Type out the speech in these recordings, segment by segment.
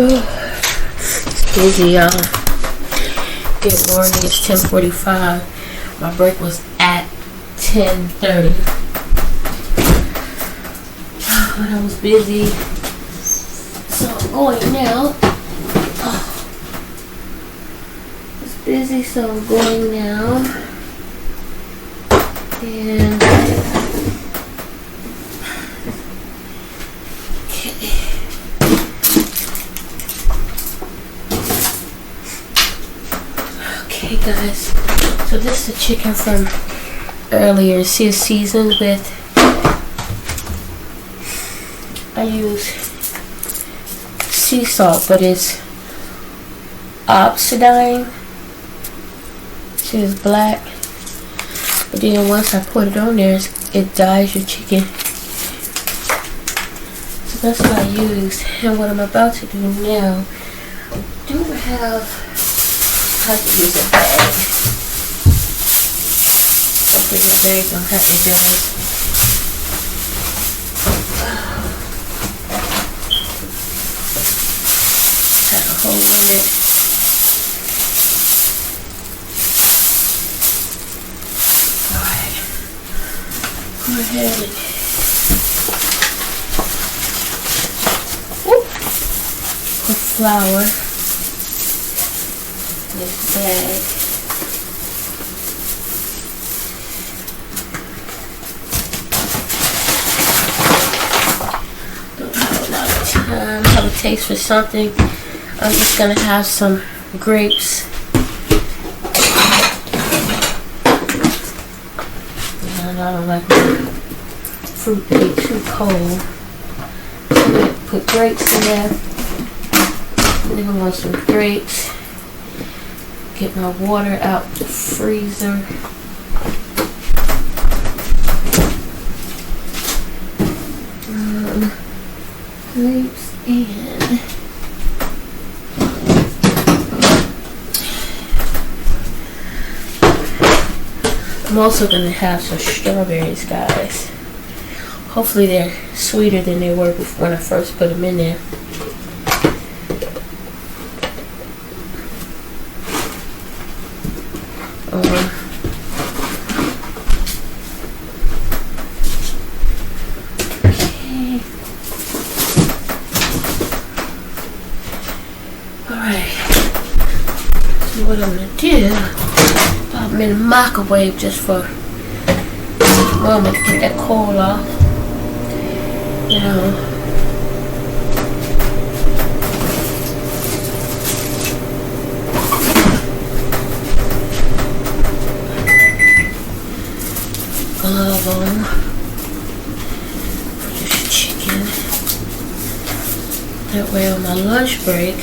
It's busy, y'all. Good morning. It's 10:45. My break was at 10:30. But I was busy, so I'm going now. It's busy, so I'm going now. And okay, guys. So this is the chicken from earlier. See, it's seasoned with. I use sea salt, but it's Obsidian. It's black. But then once I put it on there, it dyes your chicken. So that's what I use. And what I'm about to do now, I do have to use a bag. Hopefully this bag don't have to do it. Have a hole in it. Go ahead and put flour in this bag. Don't have a lot of time. Have a taste for something. I'm just gonna have some grapes. I don't like my fruit to be too cold. So I'm going to put grapes in there. And then I want some grapes. Get my water out the freezer. Grapes in. I'm also going to have some strawberries, guys. Hopefully they're sweeter than they were before when I first put them in there. Okay. Alright. So what I'm going to do, I'm in the microwave just for a moment to get that coal off. Now, glove on for this chicken. That way on my lunch break,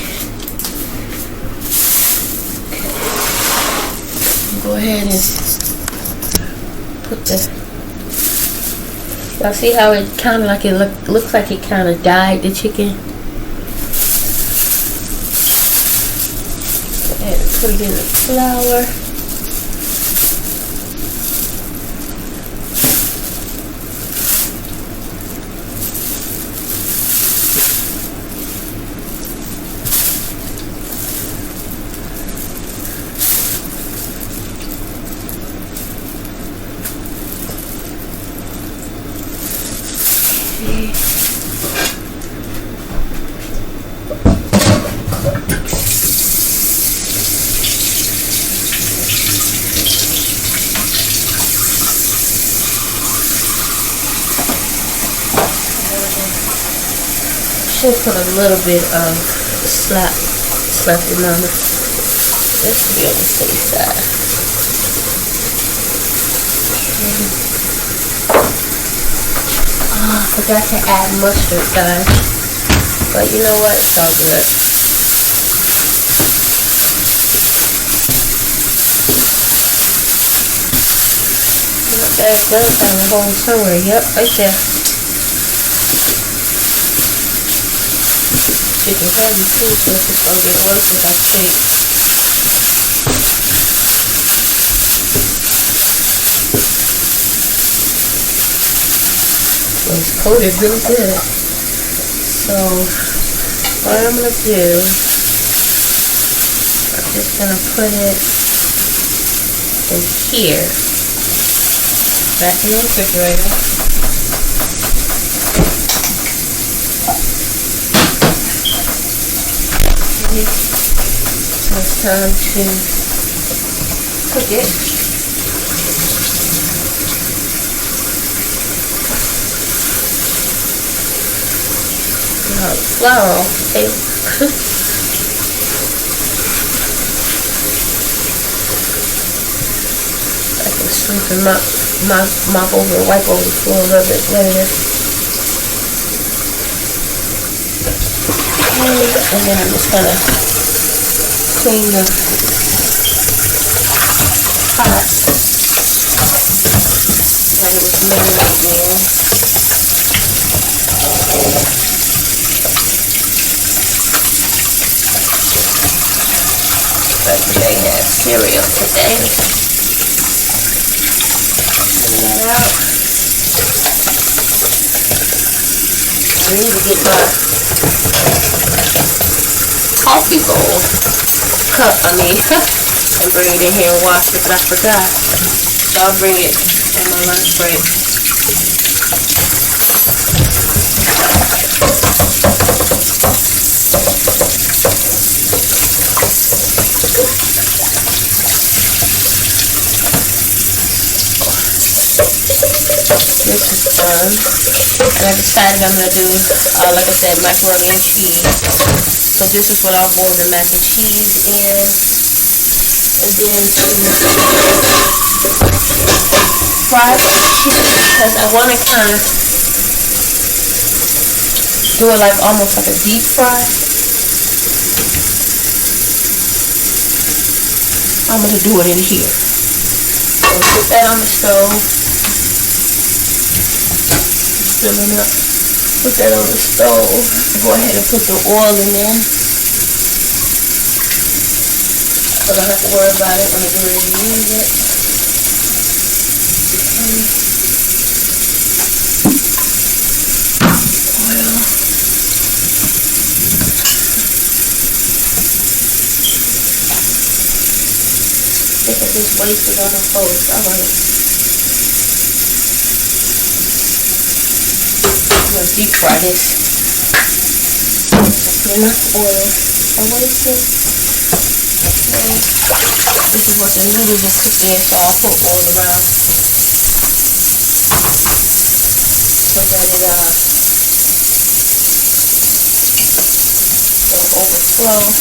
go ahead and put the. Y'all see how it kind of like it looks like it kind of dyed the chicken. Go ahead and put it in the flour. Should put a little bit of slapping on it. This to be on the safe side. Oh, I forgot to add mustard, guys. But you know what? It's all good. That does have a hole somewhere. Yep, right there. Chicken heavy too, so it's gonna get worse if I shake. Well, it's coated really good. So what I'm gonna do, I'm just gonna put it in here, back in the refrigerator. So it's time to cook it. Flour off the table. I can sweep and mop over and wipe over the floor a little bit later. And then I'm just gonna clean the pot that it was marinating in. But they had cereal today. Clean that out. I need to get my coffee bowl cup, and bring it in here and wash it, but I forgot. So I'll bring it on my lunch break. This is done. And I decided I'm going to do, like I said, macaroni and cheese. So this is what I'll boil the mac and cheese in. And then to fry the chicken, because I want to kind of do it like almost like a deep fry. I'm going to do it in here. So put that on the stove. Filling up. Put that on the stove. Go ahead and put the oil in there. So I don't have to worry about it when I get ready to use it. Oil. I think I just wasted on the toast. I want it. I'm going to deep fry this. Enough oil. I wasted. This is what the noodles are cooked in, so I'll put all around so that it don't overflow.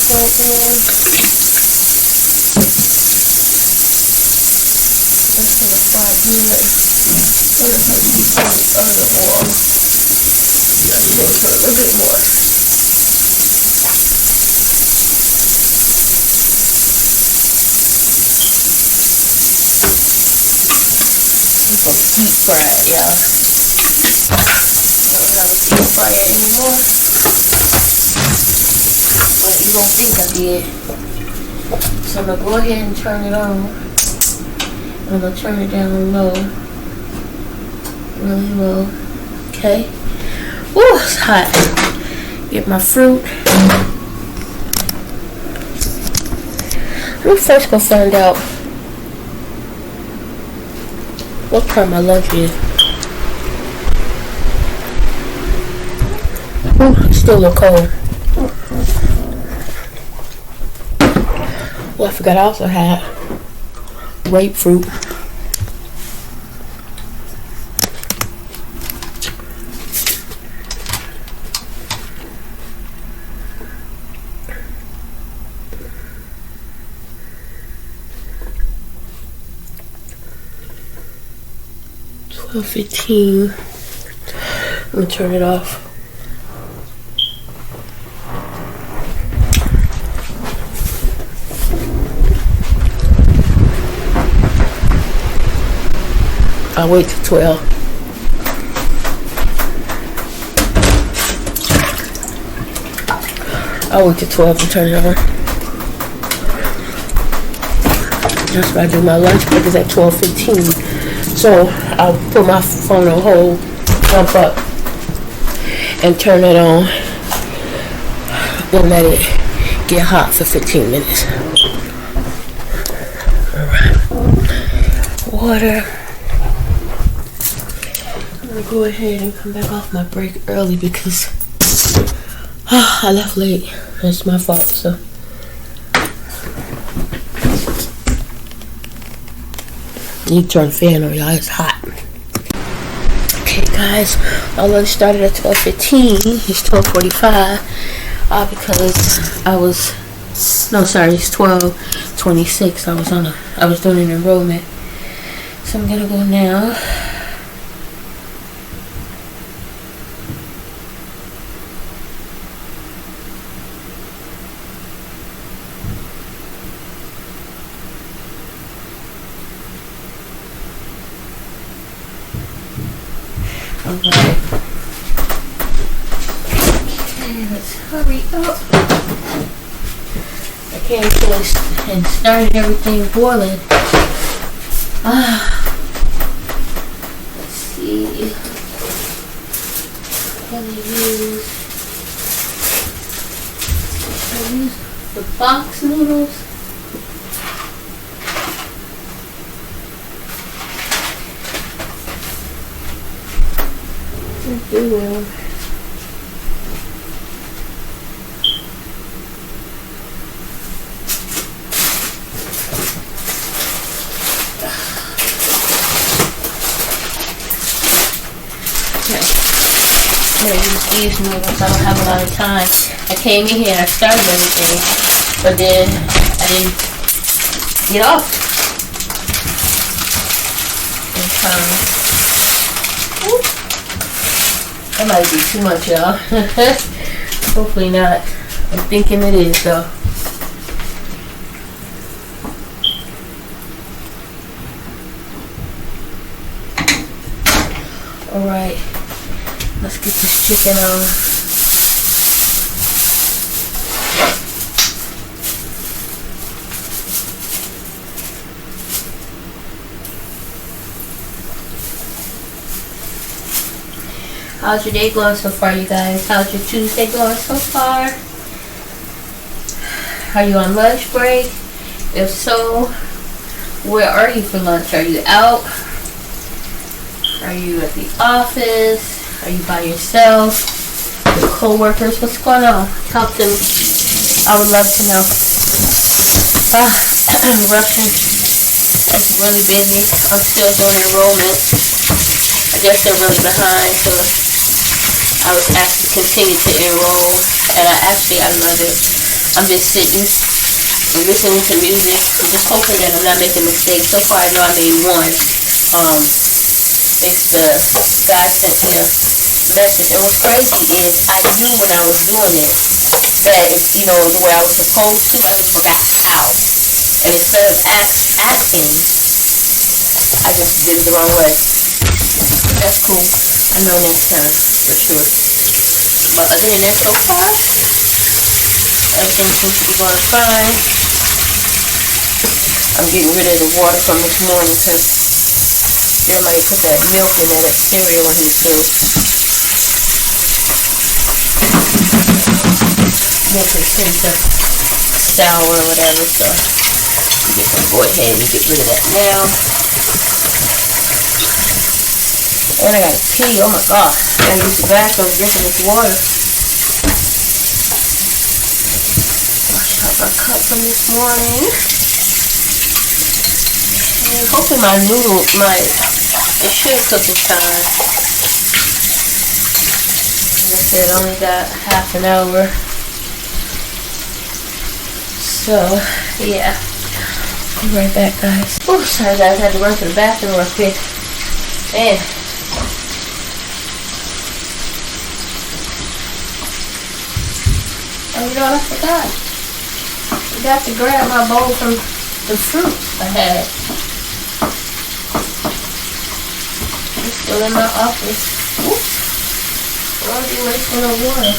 Go in. That's gonna fry good. I'm gonna put some other oil. I'm just gonna put a little bit more. I'm gonna deep fry it, y'all. I don't have a deep fryer anymore. But you don't think I did. So I'm going to go ahead and turn it on. I'm going to turn it down low. Really low. Okay. Ooh, it's hot. Get my fruit. Let me first go find out what time my lunch is. Ooh, it's still a little cold. Well, I forgot I also had grapefruit. $12:15. I'm gonna turn it off. I'll wait till 12. I'll wait till 12 to turn it on. That's why I do my lunch break is at 12:15. So I'll put my phone on hold, jump up, and turn it on. Then let it get hot for 15 minutes. Alright. Water. I'm gonna go ahead and come back off my break early because I left late. That's my fault, so. Need to turn the fan on, y'all. It's hot. Okay, guys. Our lunch started at 12:15. It's 12:45. Because it's 12:26. I was doing an enrollment. So I'm gonna go now. Alright. Okay, let's hurry up. I came to it and started everything boiling. Let's see. What do I use the box noodles. Do well. I'm gonna use these noodles. I don't have a lot of time. I came in here and I started everything, but then I didn't get off in time. That might be too much, y'all. Hopefully not. I'm thinking it is, though. Alright. Let's get this chicken on. How's your day going so far, you guys? How's your Tuesday going so far? Are you on lunch break? If so, where are you for lunch? Are you out? Are you at the office? Are you by yourself? Your co-workers? What's going on? Talk to me. I would love to know. Russian is really busy. I'm still doing enrollment. I guess they're really behind, so I was asked to continue to enroll, and I love it. I'm just sitting and listening to music, just hoping that I'm not making mistakes. So far, I know I made one. It's the God sent me a message. And what's crazy is I knew when I was doing it that if the way I was supposed to, I just forgot how. And instead of asking, I just did it the wrong way. That's cool. I know next time, for sure. But other than that, so far, everything seems to be going fine. I'm getting rid of the water from this morning because everybody put that milk in the wet cereal in here too. Milk is pretty sour or whatever, so I'm just gonna go ahead and get rid of that now. And I gotta pee. Oh my god. I gotta use the bathroom drinking this water. Wash out my cup from this morning. And hopefully my noodle it should cook in time. Like I said, I only got half an hour. So, yeah. I'll be right back, guys. Oh, sorry guys, I had to run to the bathroom real quick. Man. Oh, you know what I forgot? I forgot to grab my bowl from the fruits I had. Still in my office. Oops. I don't be wasting no water.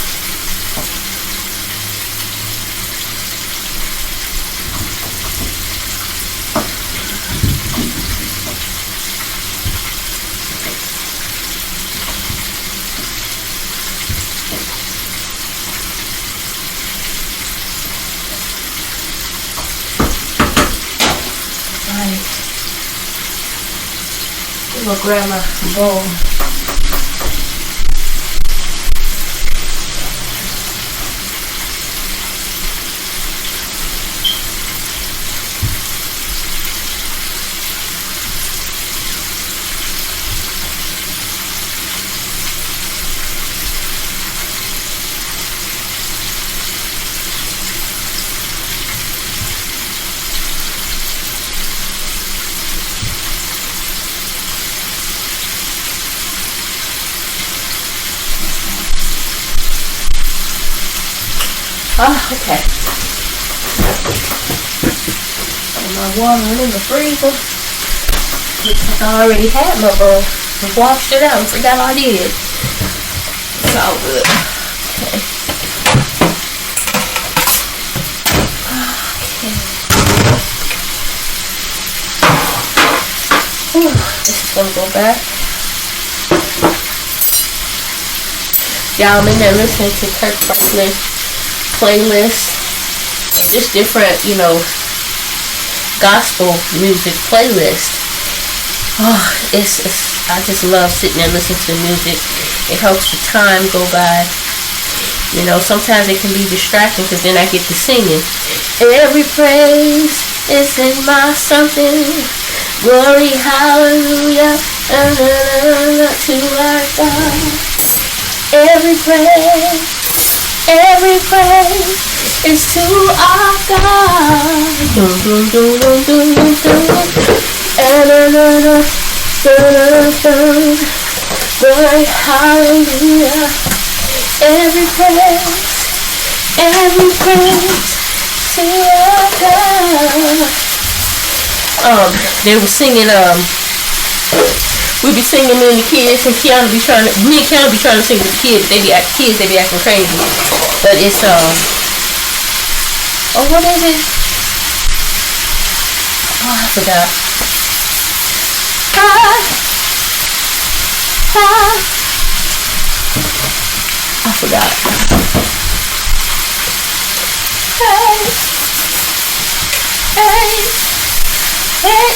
Alright. I'm gonna grab my bowl. Okay. Put my water in the freezer. I already had my bowl. I washed it out and forgot I did. It's all good. Okay. This is gonna go back. Y'all, I'm in there listening to Kirk Franklin playlist, and just different, gospel music playlist. Oh, I just love sitting there listening to the music. It helps the time go by. Sometimes it can be distracting because then I get to singing. Every praise is in my something. Glory, hallelujah, to our God. Every praise is to our God. Glory, hallelujah. Every praise to our God. They were singing, we be singing, me and Kiana be trying to sing with the kids. They be acting crazy. But it's what is it? Oh, I forgot. I forgot.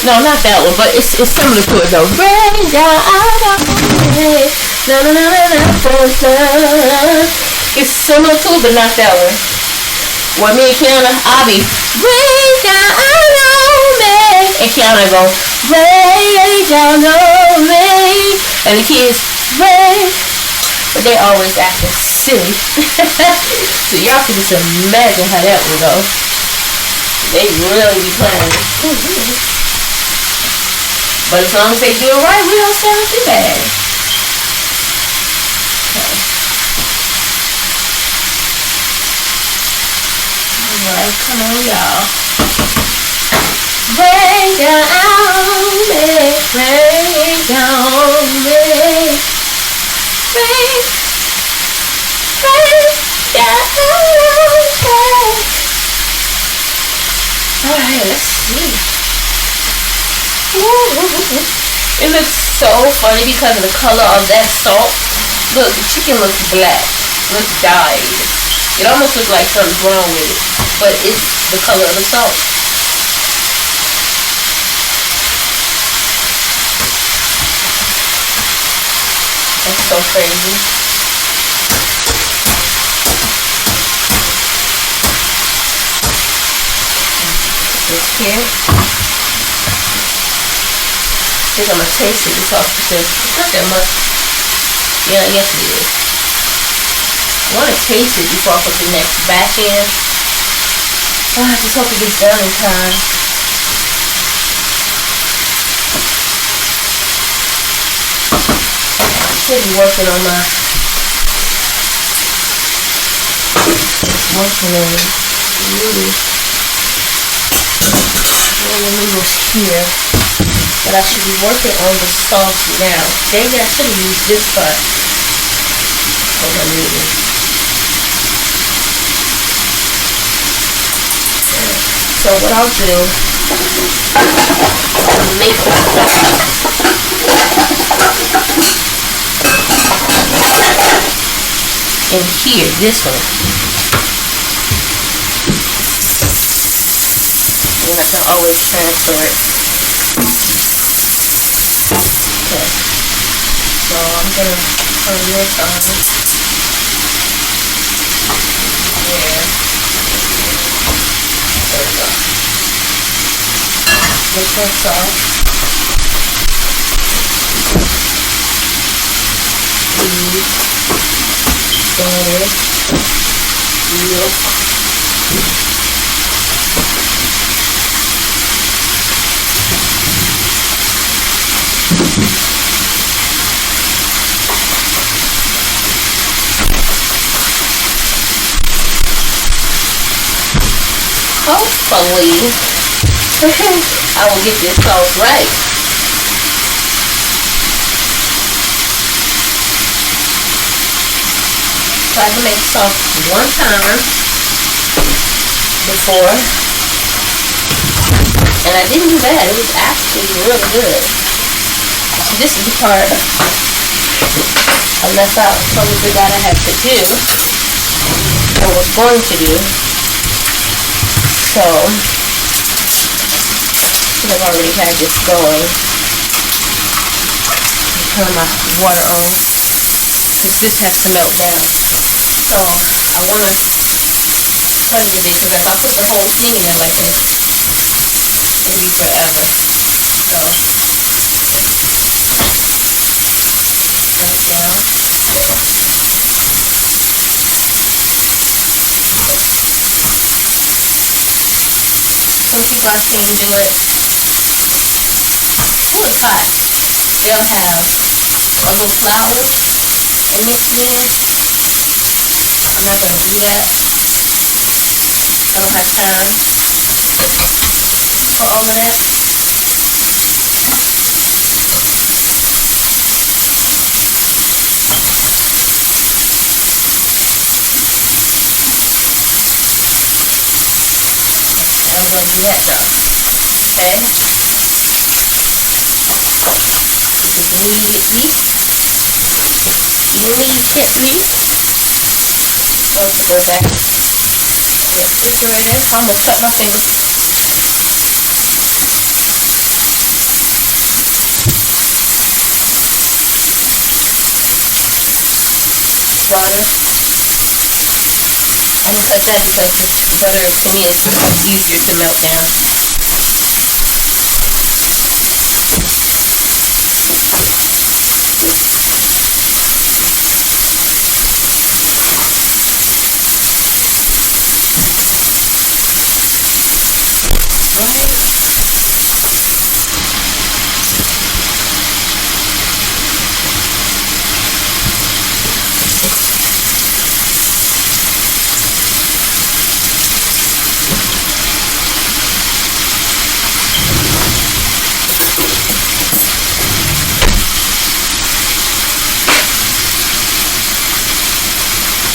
No, not that one, but it's similar to it though. Rain down on me. It's similar to it, but not that one. Well, me and Kiana, I'll be rain down on me, and Kiana go rain down on me, and the kids rain, but they always acting silly. So y'all can just imagine how that would go. They really be playing. But as long as they do it right, we don't sound too bad. Okay. Alright, come on, y'all. Rain down on me, rain down on me. Rain down on me. Alright, let's see. It looks so funny because of the color of that salt. Look, the chicken looks black. Looks dyed. It almost looks like something's wrong with it. But it's the color of the salt. That's so crazy. This here. I think I'm gonna taste it before it's not that much. Yeah, yes it is. I wanna taste it before I put the next back in. Oh, I just hope it gets done in time. I should be working on my noodles here. But I should be working on the sauce now. Maybe I should have used this part. Hold on, maybe. So what I'll do, I'll make the sauce. In here, this one. And I can always transfer it. Okay. So I'm gonna turn this on. There. There we go. Make that sauce. Butter, milk, hopefully I will get this sauce right. So I can make sauce one time before, and I didn't do bad. It was actually really good. So this is the part I left out, totally forgot I had to do, or was going to do. So I've already had this going. Turn my water on because this has to melt down. So I want to put it in there because if I put the whole thing in there like this, it'll be forever. So right down. Some people I've seen do it. Oh, it's hot. They'll have a little flour and mix it in. I'm not going to do that. I don't have time for all of that. I'm going to do that though. Okay? Because immediately, supposed to go back in the refrigerator. I almost cut my finger. Butter. I didn't cut that because butter to me is easier to melt down.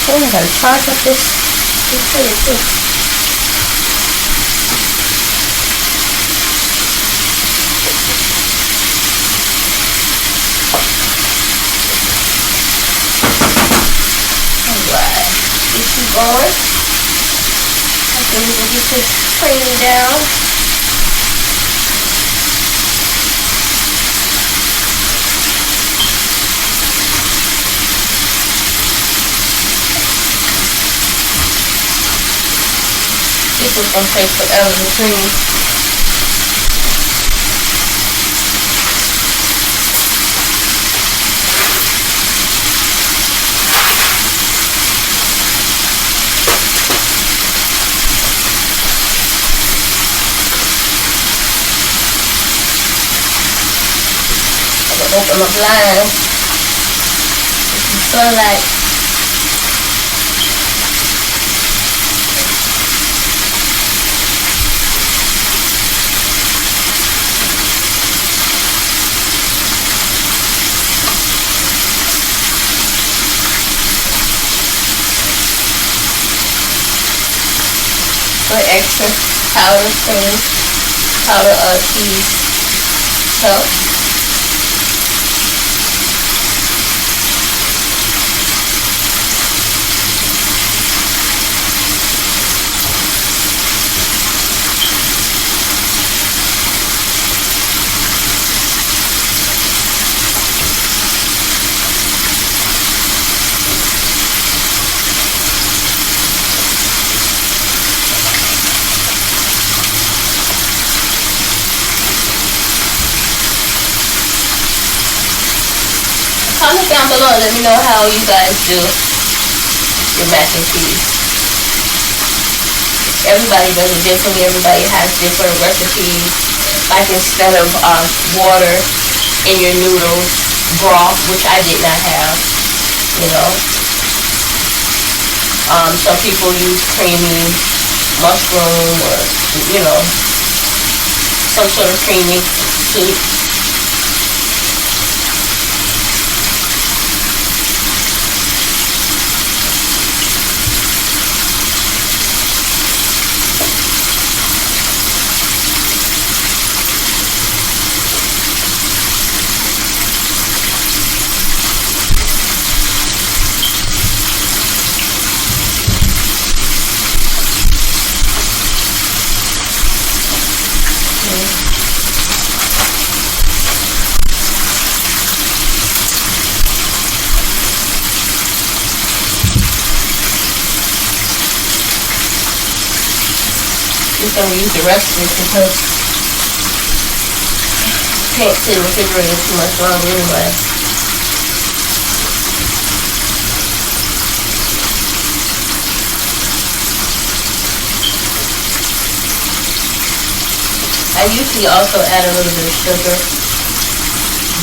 Oh, I gotta charge up this thing too. Alright, keep going. Okay, we're gonna get this training down. This is gonna take forever to train. I'm gonna open my blinds. Get some sunlight. powder cream, powder cheese helps. Comment down below and let me know how you guys do your mac and cheese. Everybody does it differently. Everybody has different recipes. Like instead of water in your noodles, broth, which I did not have, you know. Some people use creamy mushroom or, you know, some sort of creamy soup. Just gonna use the rest of it because I can't sit in the refrigerator too much longer anyway. I usually also add a little bit of sugar,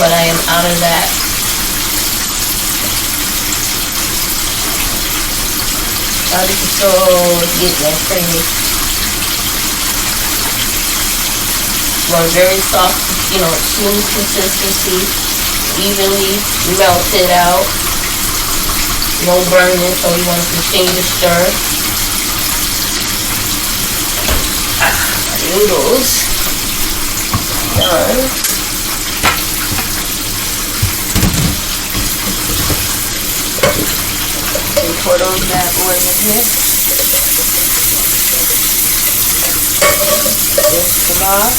but I am out of that. This is so getting that creamy. Want very soft, you know, smooth consistency, evenly melted out, no burning, so you want to continue to stir. Noodles done. And pour those bad boys in here. Rinse them off.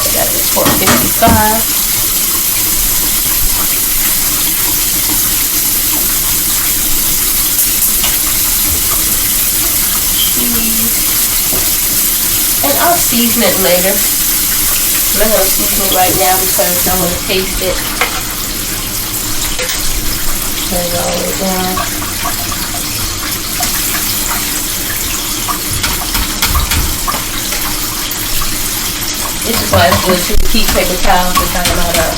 Got this 455. And I'll season it later. I'm not going to season it right now because I want to taste it. Turn it all the way down. This is why it's good to keep paper towels to tie them all up.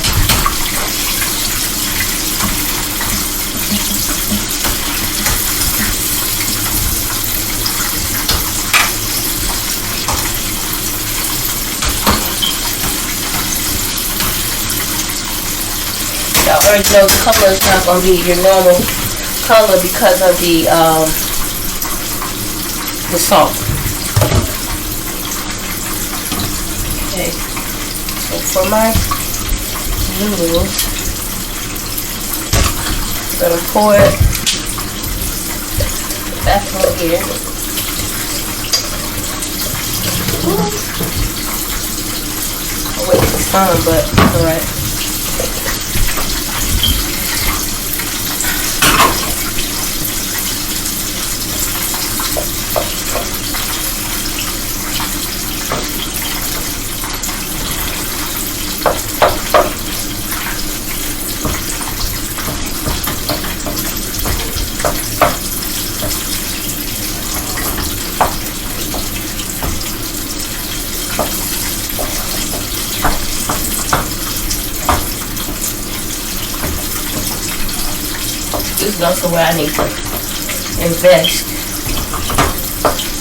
Y'all already know the color is not going to be your normal color because of the salt. Okay, so for my noodles, I'm going to pour it back over here. I'll wait for some, but it's alright. This is also where I need to invest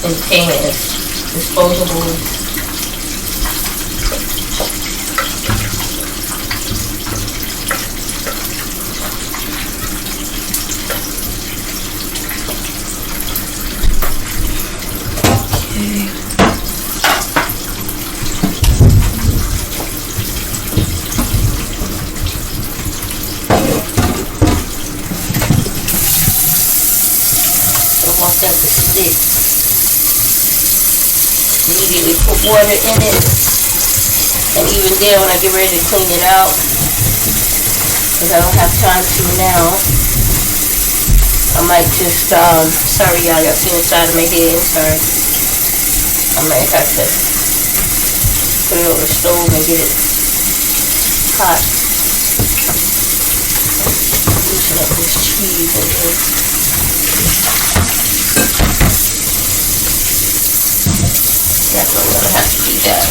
in pans, disposable. them to stick. Immediately put water in it, and even then when I get ready to clean it out, because I don't have time to now, I might just, sorry y'all see the side of my head, sorry. I might have to put it over the stove and get it hot. Loosen up this cheese in here. Definitely gonna have to do that.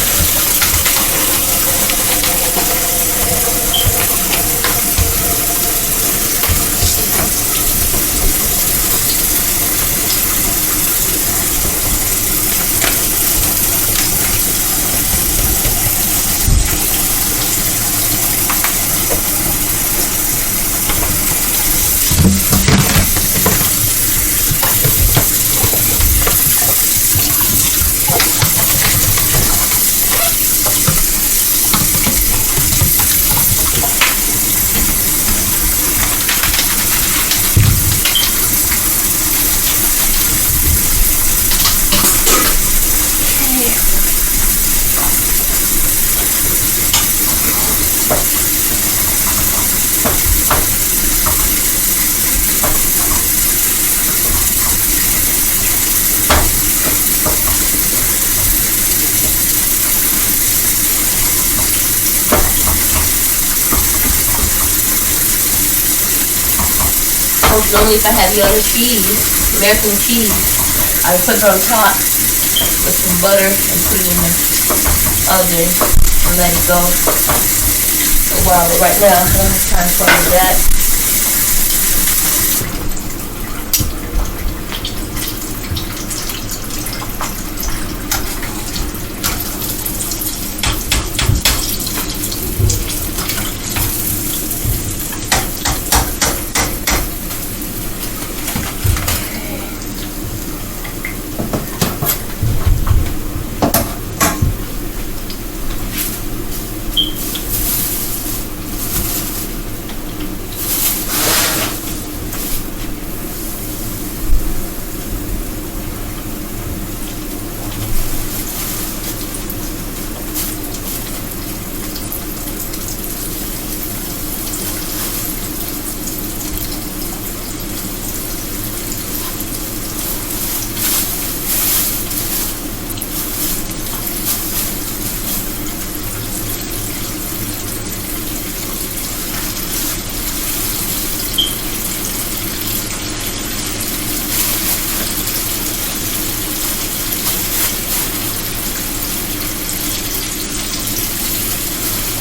Normally if I had the other cheese, American cheese, I would put it on top with some butter and put it in the oven and let it go for a while. But right now, I don't have time for all of that.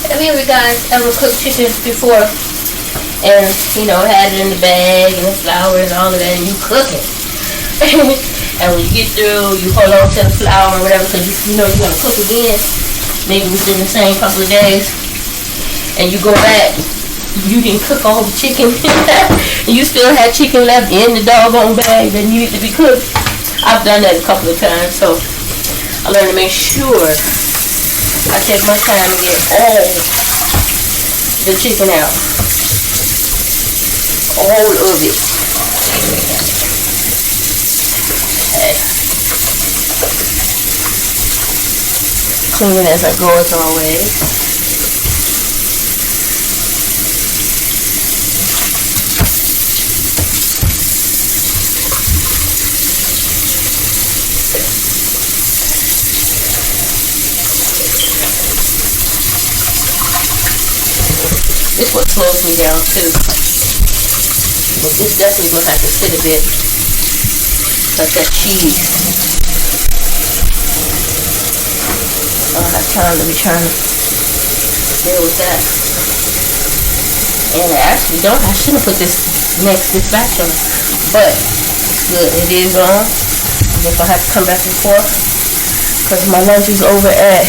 Have you guys ever cooked chicken before and, you know, had it in the bag and the flour and all of that and you cook it? And when you get through, you hold on to the flour or whatever because you know you're going to cook again, maybe within the same couple of days, and you go back, you didn't cook all the chicken and you still had chicken left in the doggone bag that needed to be cooked. I've done that a couple of times, so I learned to make sure I take my time to get all the chicken out. All of it. Okay. Clean it as I go as always. This one slows me down too. But this definitely will have to sit a bit. Like that cheese. I don't have time to be trying to deal with that. And I actually don't. I shouldn't have put this batch on. But it's good. It is on. I guess I'll have to come back and forth. Because my lunch is over at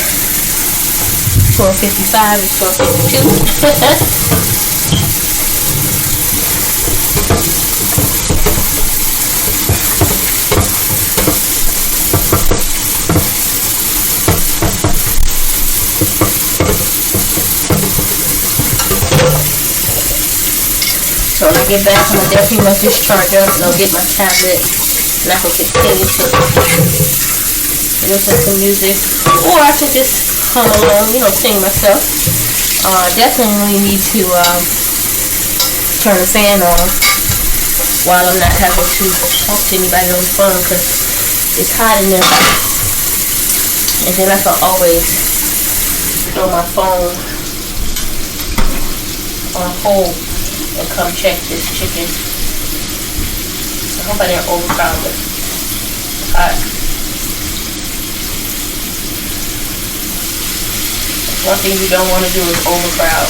12:55 and 12:52. So when I get back, I'm gonna definitely let this charge up and I'll get my tablet and I can continue to listen to music, or I can just hum along, sing myself. Definitely need to turn the fan on while I'm not having to talk to anybody on the phone, because it's hot in there. And then I can always throw my phone on hold and come check this chicken. I hope I didn't overcrowd it. Alright. One thing you don't want to do is overcrowd.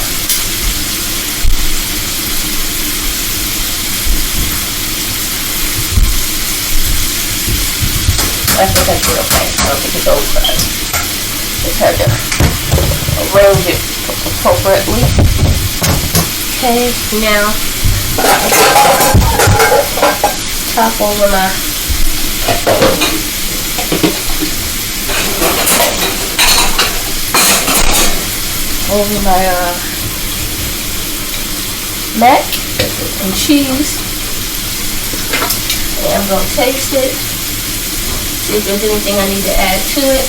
I think I did okay. I don't think it's overcrowded. Just had to arrange it appropriately. Okay, now top over my mac and cheese, and I'm gonna taste it, see if there's anything I need to add to it,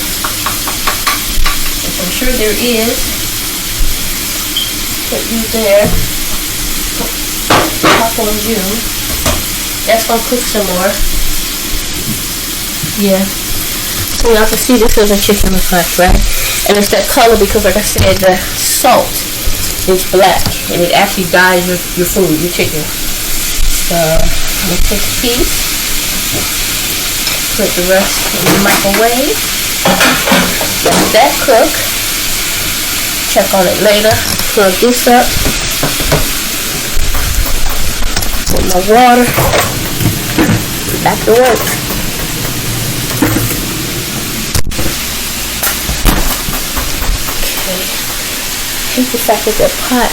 which I'm sure there is. Put you there. Top on June. That's gonna cook some more. Yeah. So y'all can see this is a chicken looks like, right? And it's that color because, like I said, the salt is black and it actually dyes your food, your chicken. So I'm gonna take a piece, put the rest in the microwave. Let that cook. Check on it later. Plug this up. Put my water. Back to work. Okay. I hate the fact that that pot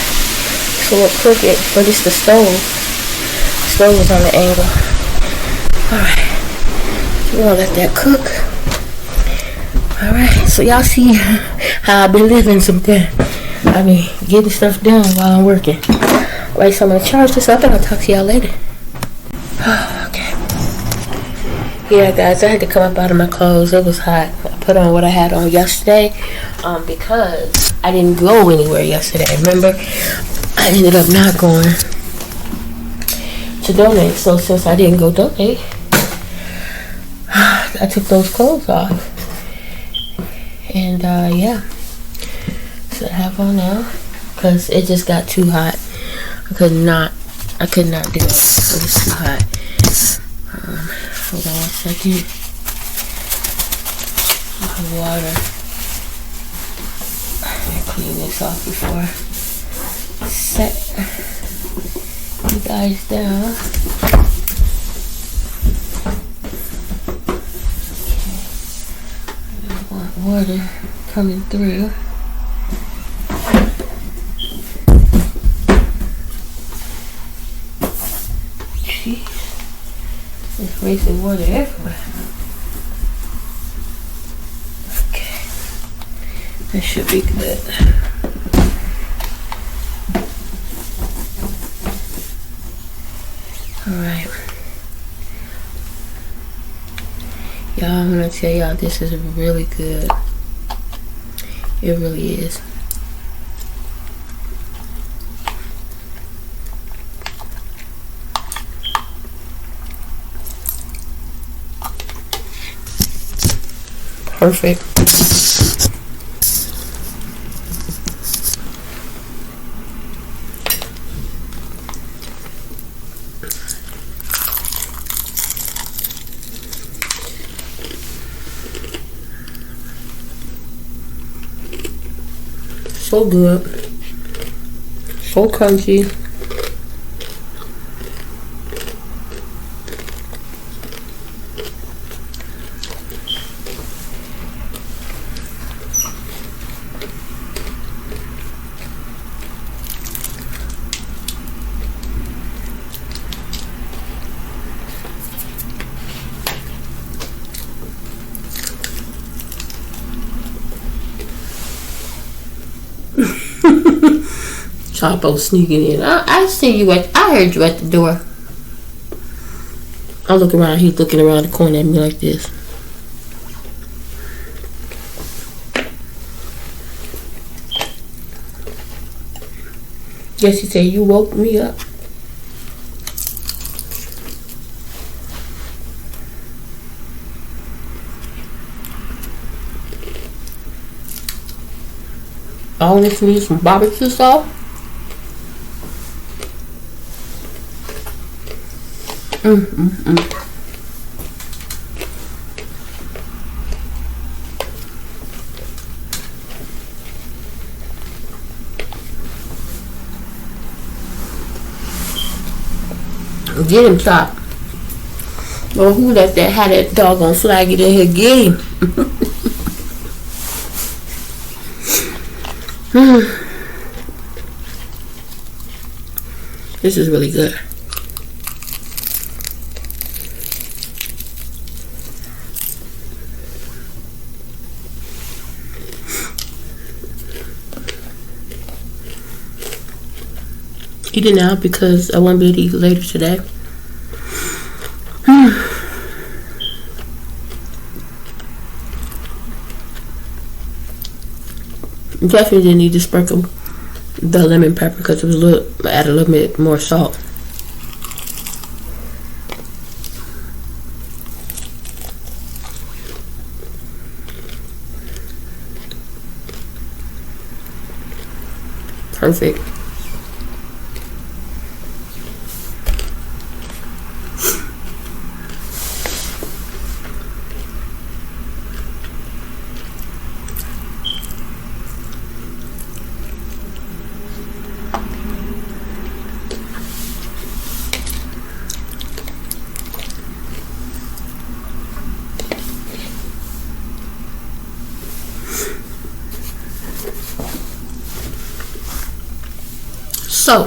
is a little crooked, but it's the stove. The stove is on the angle. Alright. So we're gonna let that cook. Alright, so y'all see how I've been living something. I mean, getting stuff done while I'm working. Alright, so I'm gonna charge this up and I'll talk to y'all later. Okay. Yeah, guys, I had to come up out of my clothes. It was hot. I put on what I had on yesterday because I didn't go anywhere yesterday. Remember, I ended up not going to donate. So since I didn't go donate, I took those clothes off. And yeah, so I have on now because it just got too hot. I could not do it. It was too hot. Hold on 1 second. Water. Let me clean this off before I set you guys down. Okay. I want water coming through. Jeez. There's racing water everywhere. Okay. That should be good. Alright. Y'all, I'm gonna tell y'all this is really good. It really is. Perfect. So good. So crunchy. Chapo sneaking in. I see you I heard you at the door. I look around, he's looking around the corner at me like this. Yes, he said, you woke me up. I only need some barbecue sauce. Get him, Chop. Or who that had that doggone flag in here? Get him. This is really good. Eat it now because I won't be able to eat it later today. Definitely didn't need to sprinkle the lemon pepper because it was add a little bit more salt. Perfect. So,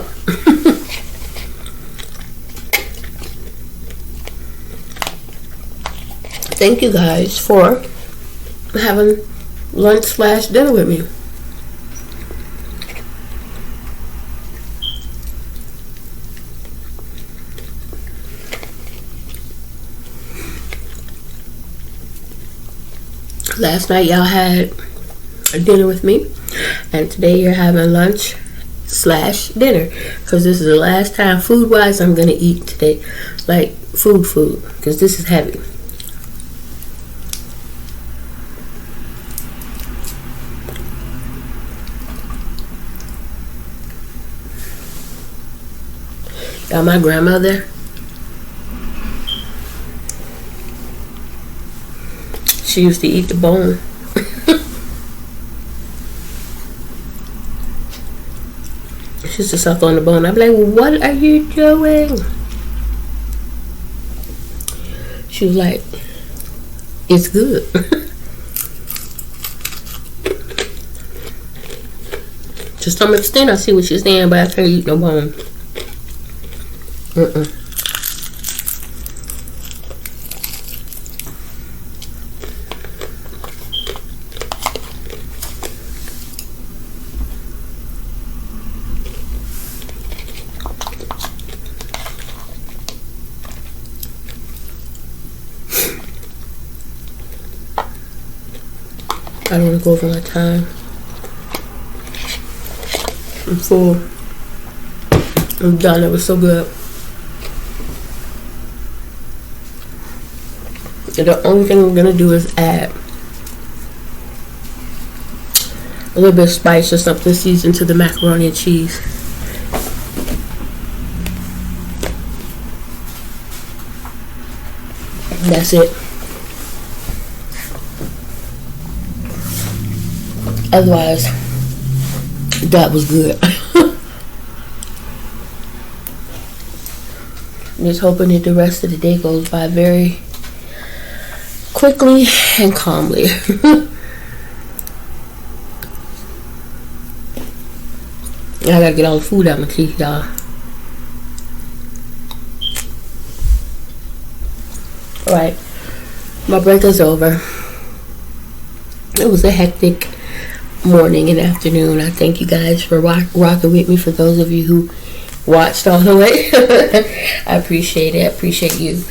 thank you guys for having lunch/dinner with me. Last night y'all had dinner with me, and today you're having lunch/dinner, because this is the last time food wise I'm gonna eat today, like food, because this is heavy. Y'all, my grandmother, she used to eat the bone. She used to suck on the bone. I'm like, what are you doing? She was like, it's good. To some extent, I see what she's saying, but I can't eat no bone. I don't want to go over my time. I'm full. I'm done. It was so good. And the only thing I'm going to do is add a little bit of spice or something seasoned to the macaroni and cheese. That's it. Otherwise, that was good. I'm just hoping that the rest of the day goes by very quickly and calmly. I gotta get all the food out of my teeth, y'all. Alright, my break is over. It was a hectic morning and afternoon. I thank you guys for rocking with me. For those of you who watched all the way. I appreciate it. I appreciate you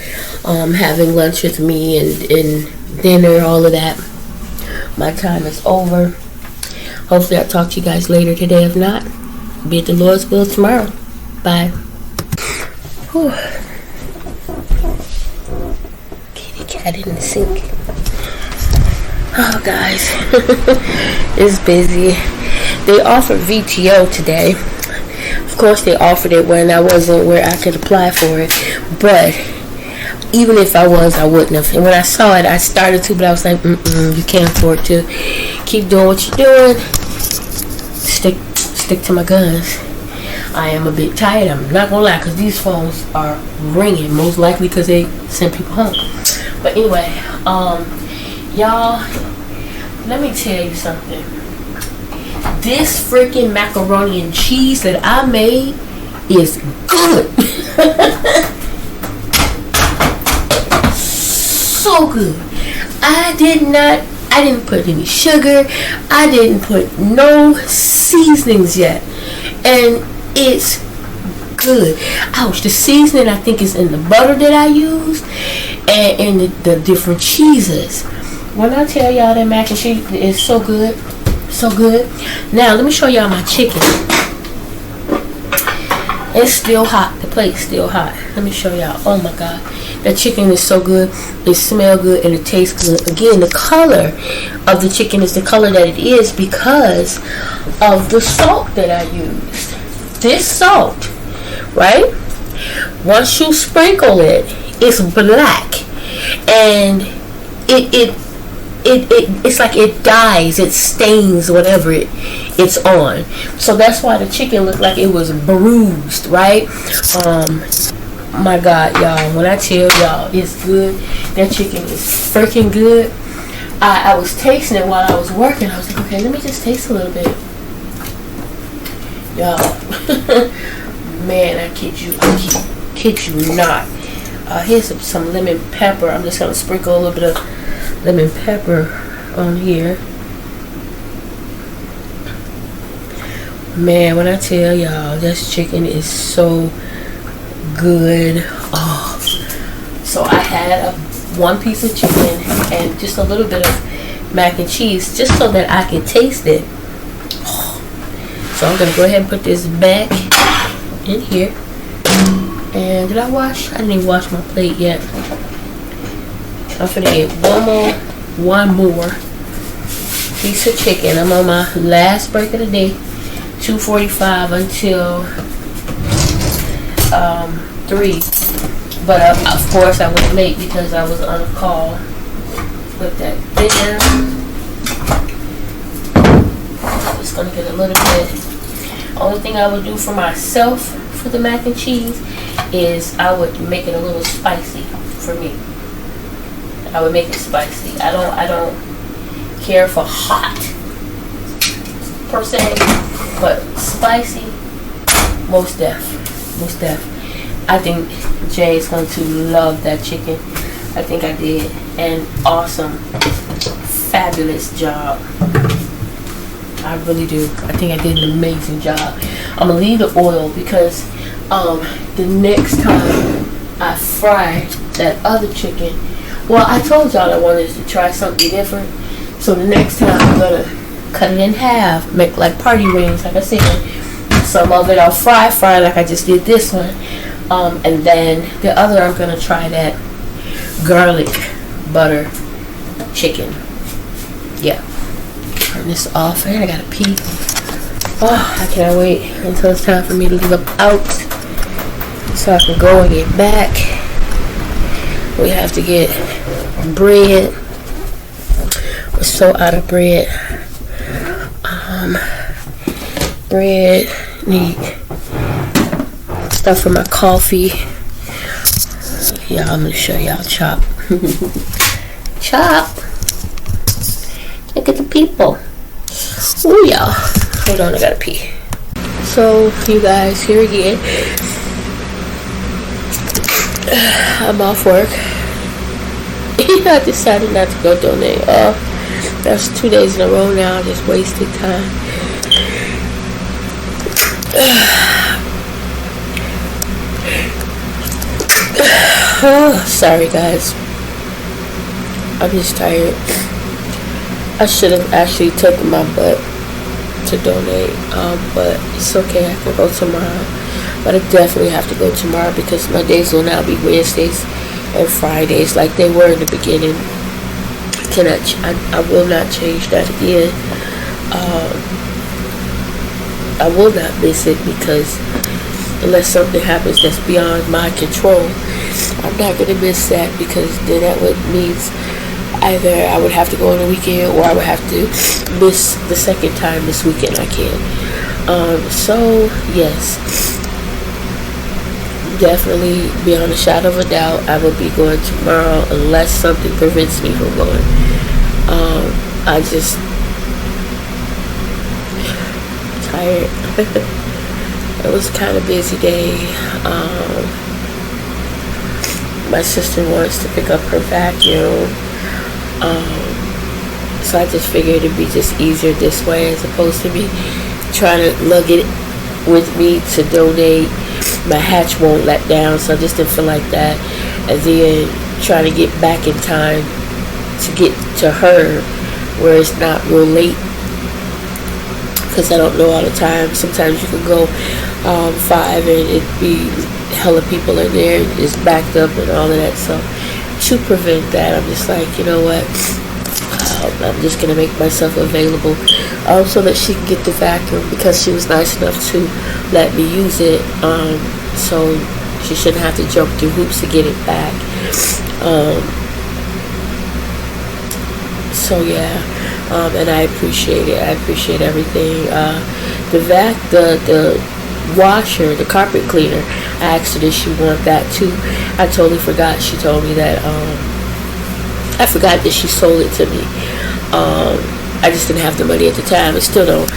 having lunch with me and dinner, all of that. My time is over. Hopefully I'll talk to you guys later today. If not, be at the Lord's will tomorrow. Bye. Whew. Kitty cat in the sink. Oh, guys. It's busy. They offered VTO today. Of course, they offered it when I wasn't where I could apply for it. But even if I was, I wouldn't have. And when I saw it, I started to, but I was like, you can't afford to. Keep doing what you're doing. Stick to my guns. I am a bit tired. I'm not gonna lie, because these phones are ringing. Most likely because they send people home. But anyway, y'all, let me tell you something. This freaking macaroni and cheese that I made is good. So good. I didn't put any sugar. I didn't put no seasonings yet. And it's good. Ouch. The seasoning, I think, is in the butter that I used and in the different cheeses. When I tell y'all that mac and cheese is so good, so good. Now, let me show y'all my chicken. It's still hot. The plate's still hot. Let me show y'all. Oh my God. That chicken is so good. It smells good and it tastes good. Again, the color of the chicken is the color that it is because of the salt that I used. This salt, right? Once you sprinkle it, it's black. And it's like it dyes, it stains whatever it's on. So that's why the chicken looked like it was bruised, right? My God, y'all, when I tell y'all it's good, that chicken is freaking good. I was tasting it while I was working. I was like, okay, let me just taste a little bit. Y'all, man, I kid you not. Here's some lemon pepper. I'm just gonna sprinkle a little bit of lemon pepper on here. Man, when I tell y'all, this chicken is so good. Oh, so I had one piece of chicken and just a little bit of mac and cheese just so that I could taste it. So I'm gonna go ahead and put this back in here. And did I wash? I didn't even wash my plate yet. I'm gonna get one more piece of chicken. I'm on my last break of the day, 2:45 until 3. But of course I was late because I was on a call with that dinner. I'm just gonna get a little bit. Only thing I would do for myself for the mac and cheese is I would make it a little spicy for me. I would make it spicy. I don't care for hot per se, but spicy, most def. I think Jay is going to love that chicken. I think I did an awesome, fabulous job. I really do. I think I did an amazing job. I'm gonna leave the oil because the next time I fry that other chicken, well, I told y'all I wanted to try something different. So the next time I'm gonna cut it in half, make like party wings, like I said. Some of it I'll fry like I just did this one. And then the other I'm gonna try that garlic butter chicken. Yeah. Turn this off, and I gotta pee. Oh, I can't wait until it's time for me to leave up out so I can go and get back. We have to get bread. We're so out of bread. Bread, need stuff for my coffee. Yeah, I'm gonna show y'all chop. Chop. Look at the people. Ooh, y'all. Hold on, I gotta pee. So, you guys, here again. I'm off work. I decided not to go donate. That's 2 days in a row now. I just wasted time. Sorry guys, I'm just tired. I should have actually taken my butt to donate, but it's okay, I can go tomorrow. But I definitely have to go tomorrow because my days will now be Wednesdays and Fridays like they were in the beginning. I will not change that again. I will not miss it because unless something happens that's beyond my control, I'm not going to miss that, because then that would means either I would have to go on the weekend or I would have to miss the second time this weekend I can. So yes, definitely beyond a shadow of a doubt I will be going tomorrow unless something prevents me from going. I just tired. It was kind of busy day. My sister wants to pick up her vacuum, so I just figured it'd be just easier this way as opposed to me trying to lug it with me to donate. My hatch won't let down, so I just didn't feel like that. And then trying to get back in time to get to her where it's not real late, because I don't know all the time. Sometimes you can go 5 and it'd be hella people in there, it's backed up and all of that. So to prevent that, I'm just like, you know what, I'm just gonna make myself available so that she can get the vacuum, because she was nice enough to let me use it, so she shouldn't have to jump through hoops to get it back. So yeah, and I appreciate it. I appreciate everything. The washer, the carpet cleaner, I asked her if she wanted that too. I totally forgot. She told me that I forgot that she sold it to me. I just didn't have the money at the time. I still don't.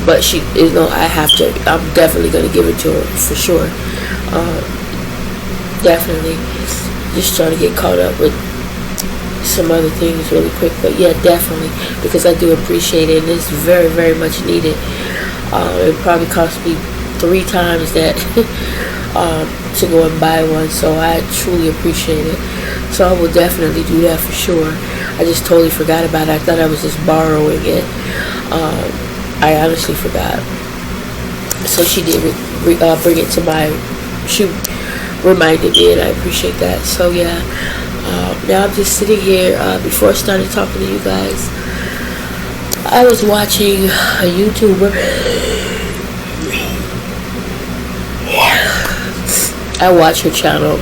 But she, you know, I'm definitely gonna give it to her for sure. Definitely. Just trying to get caught up with some other things really quick, but yeah, definitely, because I do appreciate it and it's very, very much needed. It probably cost me 3 times that to go and buy one, so I truly appreciate it. So I will definitely do that for sure. I just totally forgot about it. I thought I was just borrowing it. I honestly forgot. So she did bring it to she reminded me, and I appreciate that. So yeah, now I'm just sitting here. Before I started talking to you guys, I was watching a YouTuber. I watch her channel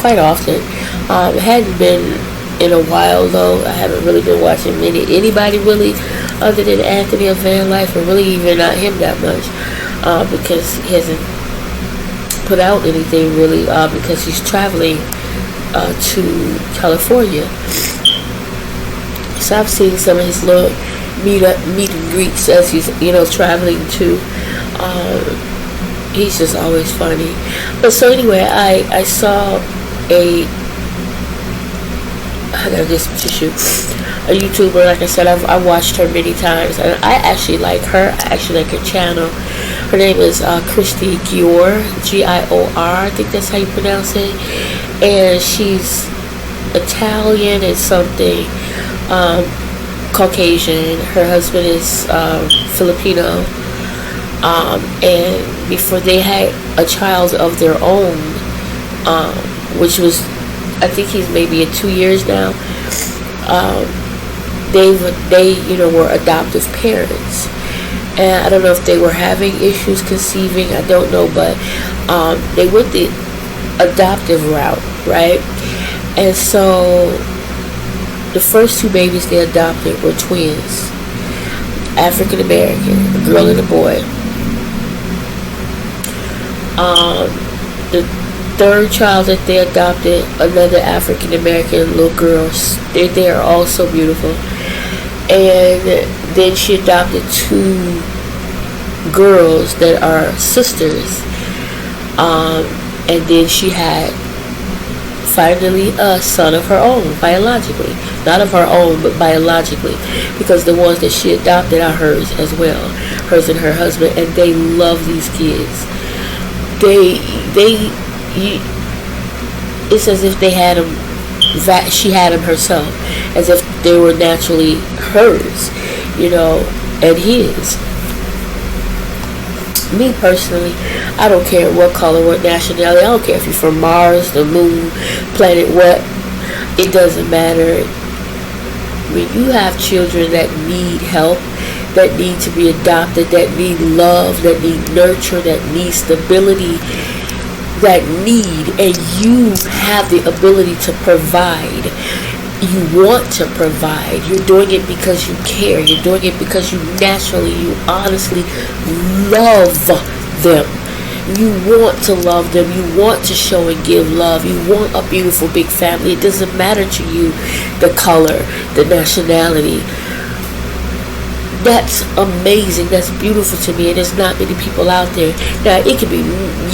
quite often. It hadn't been in a while though. I haven't really been watching anybody really other than Anthony of Van Life, or really even not him that much, because he hasn't put out anything really, because he's traveling to California. So I've seen some of his little meet and greets as he's, you know, traveling to. He's just always funny. But so anyway, I saw I gotta get some tissue. A YouTuber, like I said, I watched her many times, and I actually like her. I actually like her channel. Her name is Christy Gior, Gior. I think that's how you pronounce it. And she's Italian and something, Caucasian. Her husband is Filipino. And before they had a child of their own, which was, I think he's maybe at 2 years now. They you know, were adoptive parents, and I don't know if they were having issues conceiving. I don't know, but they went the adoptive route, right? And so the first 2 babies they adopted were twins, African American, a girl and a boy. The 3rd child that they adopted, another African American little girl. They are all so beautiful. And then she adopted 2 girls that are sisters. And then she had finally a son of her own, biologically. Not of her own, but biologically, because the ones that she adopted are hers as well, hers and her husband, and they love these kids. They it's as if they had him, that she had him herself, as if they were naturally hers, and his. Me personally, I don't care what color, what nationality. I don't care if you're from Mars, the moon, planet, what. It doesn't matter. When you have children that need help, that need to be adopted, that need love, that need nurture, that need stability, that need, and you have the ability to provide, you want to provide, you're doing it because you care, you're doing it because you honestly love them. You want to love them. You want to show and give love. You want a beautiful big family. It doesn't matter to you the color, the nationality. That's amazing. That's beautiful to me. And there's not many people out there. Now, it could be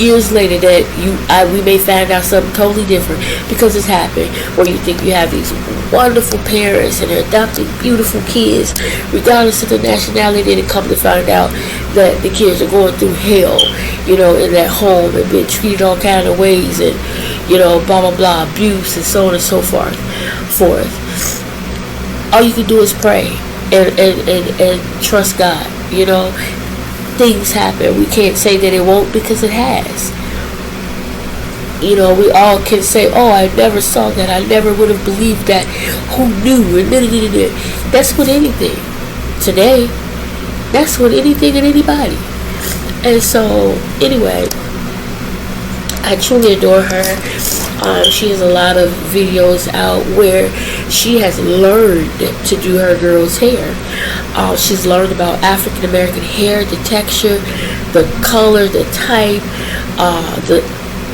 years later that we may find out something totally different, because it's happened, where you think you have these wonderful parents and they're adopting beautiful kids, regardless of the nationality, and come to find out that the kids are going through hell, in that home, and being treated all kind of ways, and, blah, blah, blah, abuse, and so on and so forth. All you can do is pray. And trust God. Things happen. We can't say that it won't, because it has. We all can say, oh, I never saw that, I never would have believed that, who knew, and that's with anything today. That's with anything and anybody. And so anyway, I truly adore her. She has a lot of videos out where she has learned to do her girls' hair. She's learned about African American hair, the texture, the color, the type,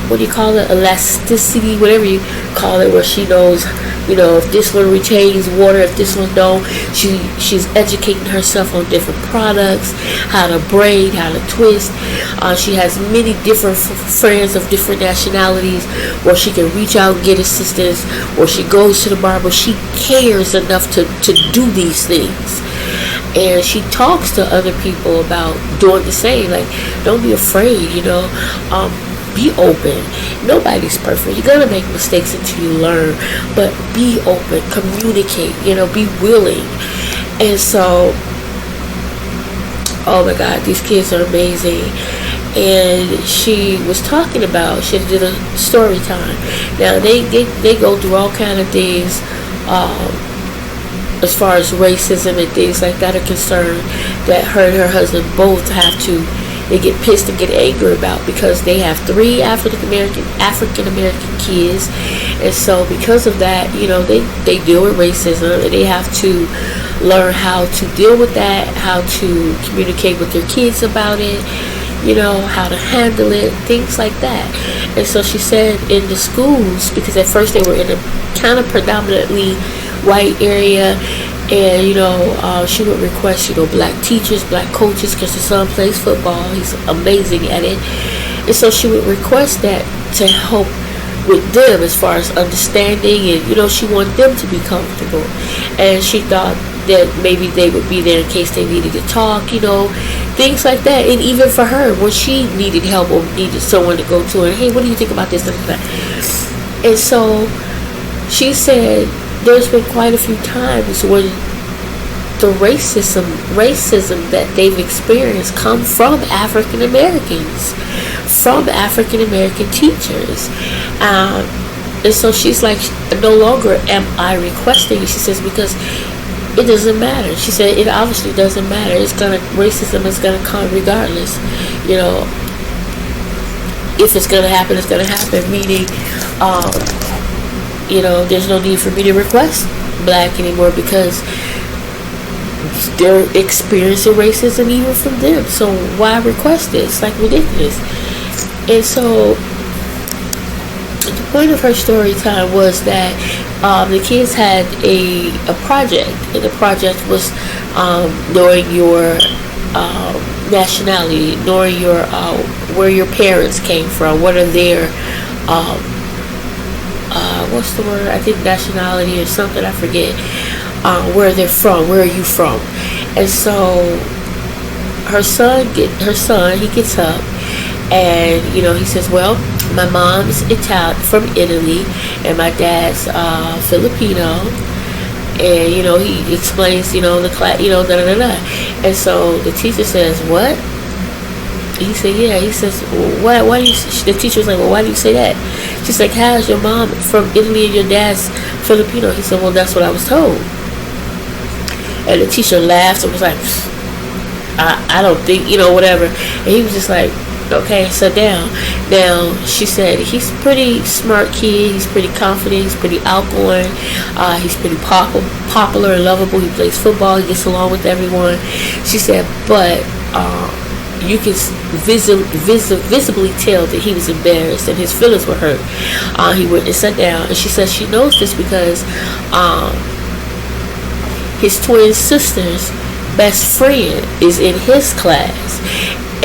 what do you call it, elasticity, whatever you call it, where she knows, if this one retains water, if this one don't. She's educating herself on different products, how to braid, how to twist. She has many different friends of different nationalities where she can reach out and get assistance, or she goes to the barber. She cares enough to do these things. And she talks to other people about doing the same. Like, don't be afraid, be open. Nobody's perfect. You're gonna make mistakes until you learn, but be open, communicate, be willing. And so, oh my God, these kids are amazing. And she was talking about, she did a story time. Now they go through all kind of things as far as racism and things like that are concerned, that her and her husband both have to, they get pissed and get angry about, because they have 3 African American kids. And so because of that, they deal with racism, and they have to learn how to deal with that, how to communicate with their kids about it, how to handle it, things like that. And so she said in the schools, because at first they were in a kind of predominantly white area, and she would request black teachers, black coaches, because her son plays football, he's amazing at it. And so she would request that to help with them as far as understanding, and she wanted them to be comfortable. And she thought that maybe they would be there in case they needed to talk, things like that. And even for her, when she needed help or needed someone to go to, and hey, what do you think about this and that? And so she said there's been quite a few times when the racism that they've experienced come from African Americans, from African American teachers. And so she's like, no longer am I requesting. She says, because it doesn't matter. She said, it obviously doesn't matter. Racism is gonna come regardless. If it's gonna happen, it's gonna happen. Meaning, there's no need for me to request black anymore, because they're experiencing racism even from them. So why request it? It's like ridiculous. And so the point of her story time was that the kids had a project, and the project was knowing your nationality, knowing your where your parents came from, what are their what's the word? I think nationality or something, I forget. Where they're from, where are you from? And so he gets up, and he says, well, my mom's from Italy, and my dad's Filipino. And he explains, the class, da da da da. And so the teacher says, "What?" He said, "Yeah." He says, "What? Why do you?" The teacher was like, "Well, why do you say that?" She's like, "How's your mom from Italy and your dad's Filipino?" He said, "Well, that's what I was told." And the teacher laughed and was like, I don't think, whatever. And he was just like, "Okay, sit down." Now, she said, he's a pretty smart kid. He's pretty confident. He's pretty outgoing. He's pretty popular and lovable. He plays football. He gets along with everyone. She said, but you can visibly tell that he was embarrassed and his feelings were hurt. He went and sat down. And she said she knows this because his twin sister's best friend is in his class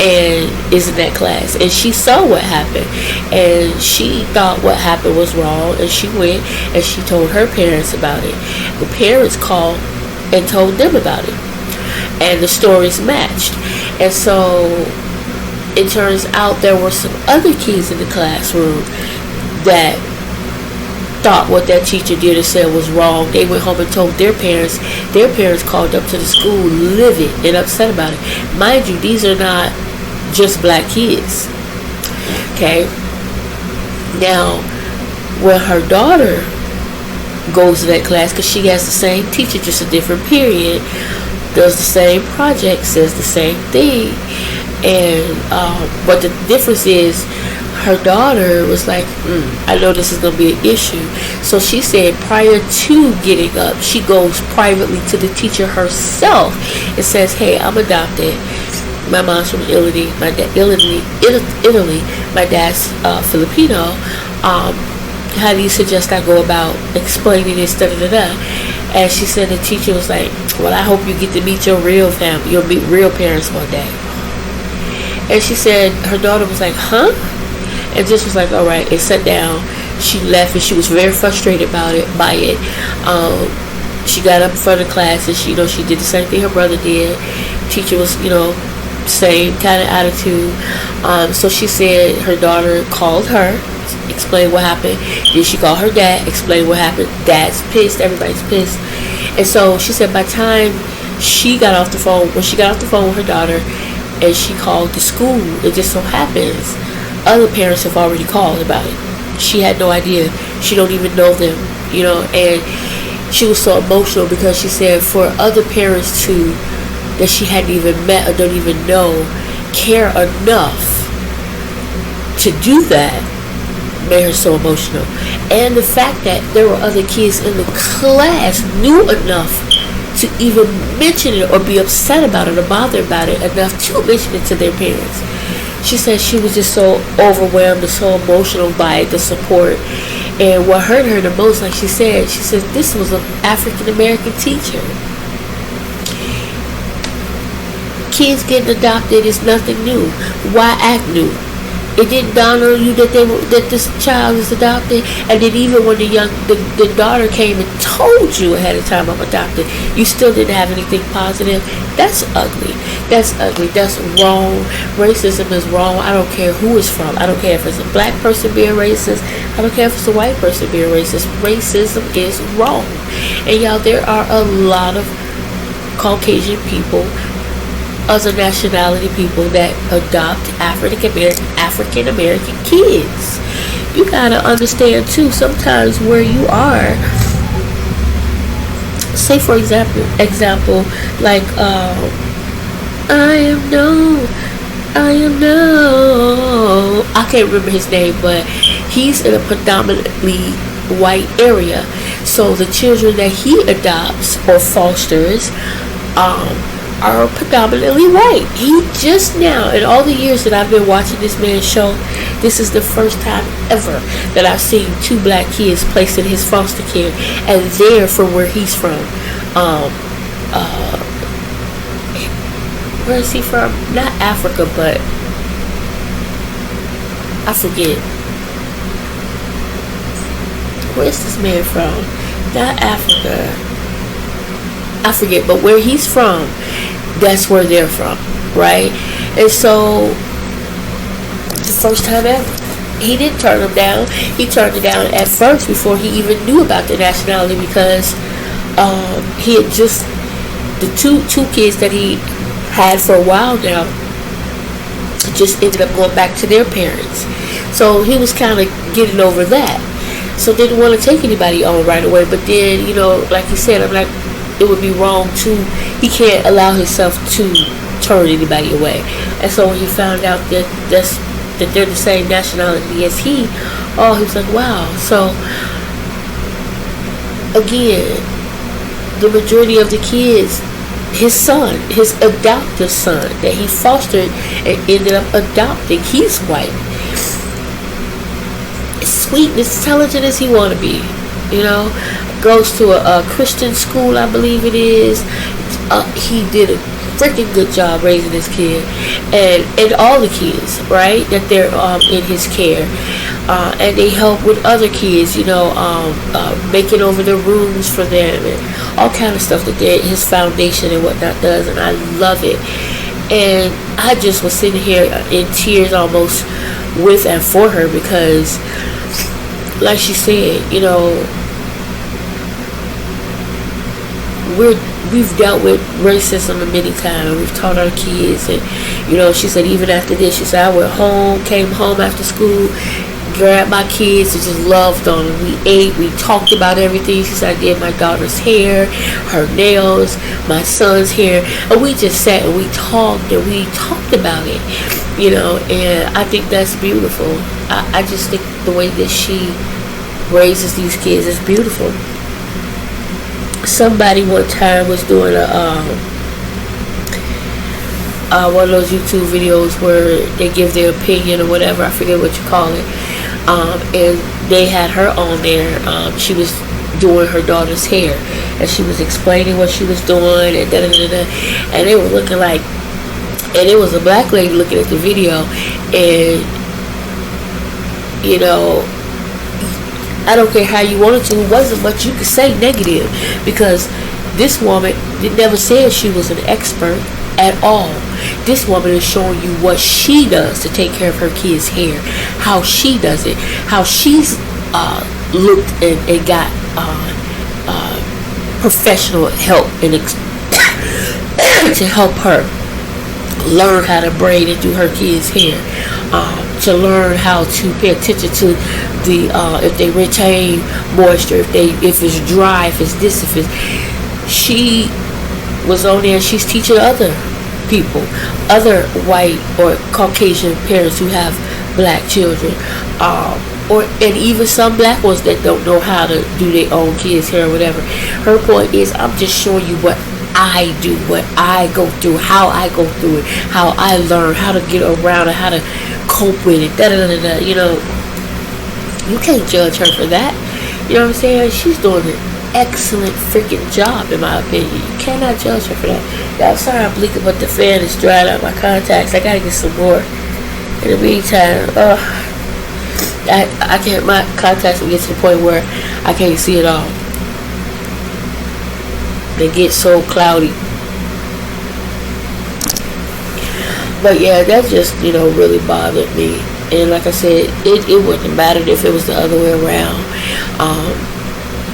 and is in that class, and she saw what happened, and she thought what happened was wrong, and she went and she told her parents about it. The parents called and told them about it, and the stories matched. And so it turns out there were some other kids in the classroom that thought what that teacher did and said was wrong. They went home and told their parents. Their parents called up to the school livid and upset about it. Mind you, these are not just black kids. Okay? Now, when her daughter goes to that class, because she has the same teacher, just a different period, does the same project, says the same thing, and but the difference is her daughter was like, I know this is going to be an issue. So she said prior to getting up, she goes privately to the teacher herself and says, "Hey, I'm adopted. My mom's from Italy. My dad's Filipino. How do you suggest I go about explaining this, da da da da?" And she said the teacher was like, "Well, I hope you get to meet your real family. You'll meet real parents one day." And she said her daughter was like, "Huh?" And just was like, "All right," and sat down. She left, and she was very frustrated by it. She got up in front of the class, and she did the same thing her brother did. Teacher was, same kind of attitude. So she said her daughter called her, explained what happened. Then she called her dad, explained what happened. Dad's pissed, everybody's pissed. And so she said by the time she got off the phone, when she got off the phone with her daughter, and she called the school, it just so happens other parents have already called about it. She had no idea. She don't even know them, and she was so emotional because she said for other parents that she hadn't even met or don't even know care enough to do that made her so emotional. And the fact that there were other kids in the class knew enough to even mention it or be upset about it or bother about it enough to mention it to their parents. She said she was just so overwhelmed and so emotional by it, the support. And what hurt her the most, like she said this was an African American teacher. Kids getting adopted is nothing new. Why act new? It didn't dawn on you that this child is adopted, and then even when the daughter came and told you ahead of time, "I'm adopted," you still didn't have anything positive. That's ugly. That's ugly. That's wrong. Racism is wrong. I don't care who it's from. I don't care if it's a black person being racist. I don't care if it's a white person being racist. Racism is wrong. And y'all, there are a lot of Caucasian people, other nationality people that adopt African American kids. You gotta understand too, sometimes where you are, say for example like I can't remember his name, but he's in a predominantly white area, so the children that he adopts or fosters are predominantly white. He just now, in all the years that I've been watching this man's show, this is the first time ever that I've seen 2 black kids placed in his foster care, and they're from where he's from. Where is he from? Not Africa, but I forget. Where's this man from? Not Africa. I forget, but where he's from, that's where they're from, right? And so, the first time ever. he didn't turn him down. He turned it down at first before he even knew about the nationality, because he had just, the two kids that he had for a while now just ended up going back to their parents. So he was kind of getting over that. So didn't want to take anybody on right away. But then, like you said, I'm like, it would be wrong to, he can't allow himself to turn anybody away. And so when he found out that they're the same nationality as he was like, wow. So again, the majority of the kids, his son, his adoptive son that he fostered and ended up adopting, he's white. Sweet, as intelligent as he want to be, goes to a Christian school, I believe it is. He did a freaking good job raising this kid, and all the kids, right, that they're in his care, and they help with other kids, making over the rooms for them and all kind of stuff that his foundation and whatnot does, and I love it. And I just was sitting here in tears almost with and for her, because like she said, we've dealt with racism many times. We've taught our kids, and she said even after this, she said, I came home after school, grabbed my kids and just loved on them. We ate, we talked about everything. She said, I did my daughter's hair, her nails, my son's hair, and we just sat and we talked about it, and I think that's beautiful. I just think the way that she raises these kids is beautiful. Somebody one time was doing one of those YouTube videos where they give their opinion or whatever, I forget what you call it, and they had her on there. She was doing her daughter's hair, and she was explaining what she was doing, and and they were looking like, and it was a black lady looking at the video, and I don't care how you wanted to, it wasn't much you could say negative, because this woman never said she was an expert at all. This woman is showing you what she does to take care of her kids' hair, how she does it, how she's looked and got professional help and to help her learn how to braid and do her kids' hair, to learn how to pay attention to the if they retain moisture, if it's dry, if it's this, if it's. She was on there. She's teaching other people, other white or Caucasian parents who have black children, and even some black ones that don't know how to do their own kids' hair or whatever. Her point is, I'm just showing you what I do, what I go through, how I go through it, how I learn how to get around it, how to cope with it. You can't judge her for that. You know what I'm saying? She's doing an excellent freaking job, in my opinion. You cannot judge her for that. Yeah, I'm sorry I'm blinking, but the fan is drying out my contacts. I gotta get some more. In the meantime, I can't. My contacts will get to the point where I can't see it all. They get so cloudy. But yeah, that just really bothered me. And like I said, it wouldn't have mattered if it was the other way around.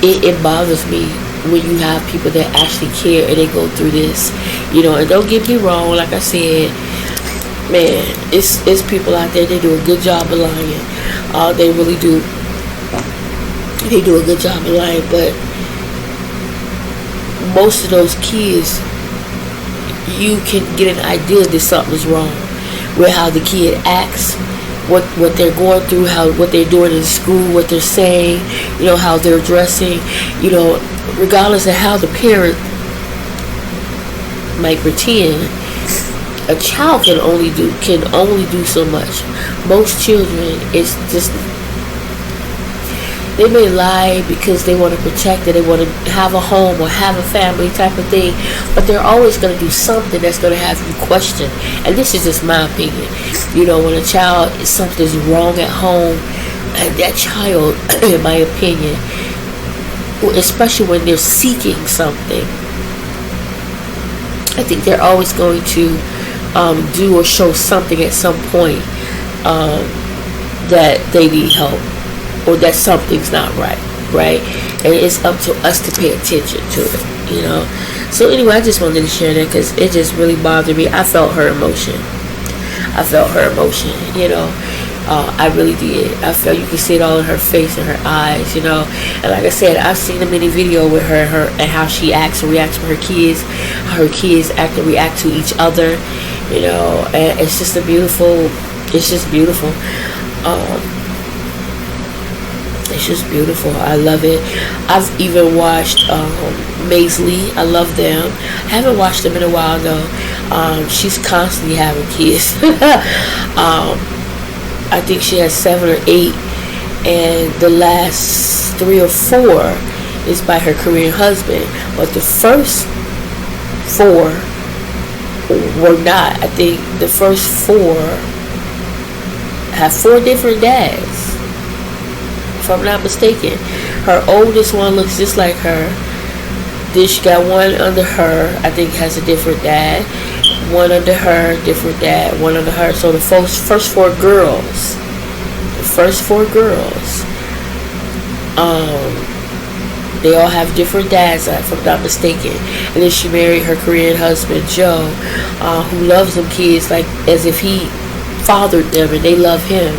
It bothers me when you have people that actually care and they go through this, and don't get me wrong, like I said, man, it's people out there, they do a good job of lying. They really do. They do a good job of lying, but most of those kids, you can get an idea that something's wrong with how the kid acts, what they're going through, what they're doing in school, what they're saying, how they're dressing, regardless of how the parent might pretend. A child can only do so much. Most children, it's just, they may lie because they want to protect it, they want to have a home or have a family type of thing, but they're always going to do something that's going to have you question. And this is just my opinion. When a child, something's wrong at home, and that child, in my opinion, especially when they're seeking something, I think they're always going to do or show something at some point that they need help or that something's not right, right? And it's up to us to pay attention to it, you know. So anyway, I just wanted to share that because it just really bothered me. I felt her emotion. You know. I really did. I felt, you could see it all in her face and her eyes, you know. And like I said, I've seen a mini video with her and how she acts and reacts with her kids, how her kids act and react to each other, you know. And it's just beautiful. It's just beautiful. I love it. I've even watched Maisley. I love them. I haven't watched them in a while though. She's constantly having kids. I think she has 7 or 8, and the last 3 or 4 is by her Korean husband, but the first 4 were not. I think the first 4 have 4 different dads, if I'm not mistaken. Her oldest one looks just like her. Then she got one under her, I think has a different dad. One under her, different dad. One under her. So the first 4 girls, they all have different dads, if I'm not mistaken. And then she married her Korean husband, Joe, who loves them kids like as if he fathered them, and they love him.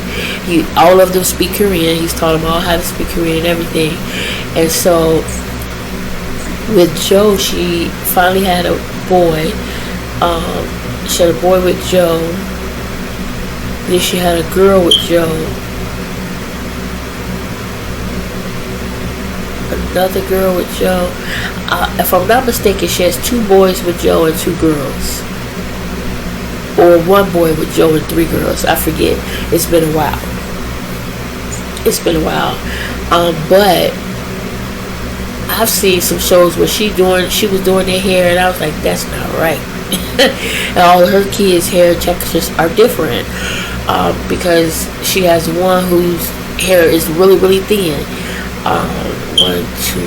All of them speak Korean. He's taught them all how to speak Korean and everything. And so with Joe, she finally had a boy. She had a boy with Joe. Then she had a girl with Joe. Another girl with Joe. If I'm not mistaken, she has 2 boys with Joe and 2 girls. Or 1 boy with Joe and 3 girls. I forget. It's been a while. But I've seen some shows where she was doing their hair, and I was like, that's not right. And all of her kids' hair textures are different, because she has one whose hair is really, really thin. 1, 2,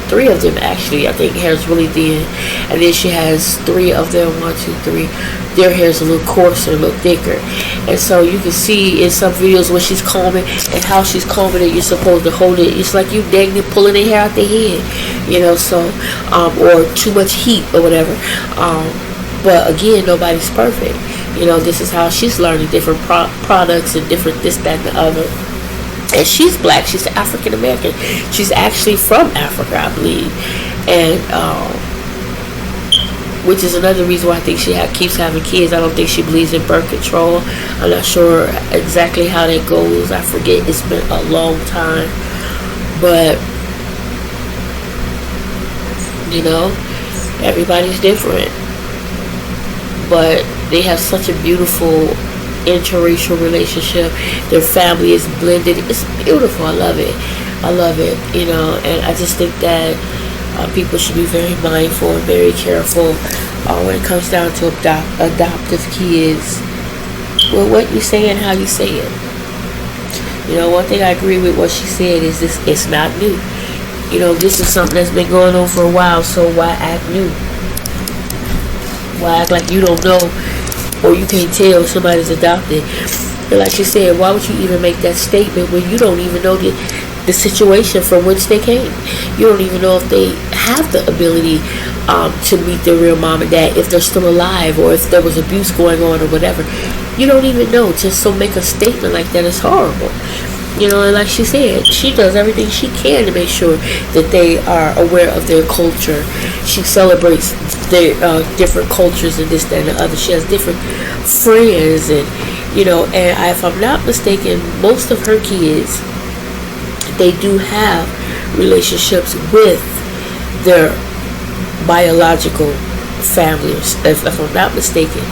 3 of them actually, I think hair is really thin. And then she has 3 of them, 1, 2, 3. Their hair is a little coarser, a little thicker. And so you can see in some videos when she's combing and how she's combing it, you're supposed to hold it. It's like you dang it pulling their hair out their head, you know. So, or too much heat or whatever. But again, nobody's perfect. You know, this is how she's learning different products and different this, that, and the other. And she's black. She's African American. She's actually from Africa, I believe. And which is another reason why I think she keeps having kids. I don't think she believes in birth control. I'm not sure exactly how that goes. I forget. It's been a long time. But, you know, everybody's different. But they have such a beautiful interracial relationship. Their family is blended. It's beautiful. I love it, you know. And I just think that people should be very mindful and very careful when it comes down to adoptive kids. Well, what you say and how you say it. You know, one thing I agree with what she said is this: it's not new. You know, this is something that's been going on for a while. So why act new? Why act like you don't know, or you can't tell if somebody's adopted? And like you said, why would you even make that statement when you don't even know the situation from which they came? You don't even know if they have the ability to meet their real mom and dad, if they're still alive, or if there was abuse going on or whatever. You don't even know. Just so make a statement like that is horrible. You know, and like she said, she does everything she can to make sure that they are aware of their culture. She celebrates their different cultures and this, that, and the other. She has different friends, and you know, and if I'm not mistaken, most of her kids, they do have relationships with their biological families. If I'm not mistaken,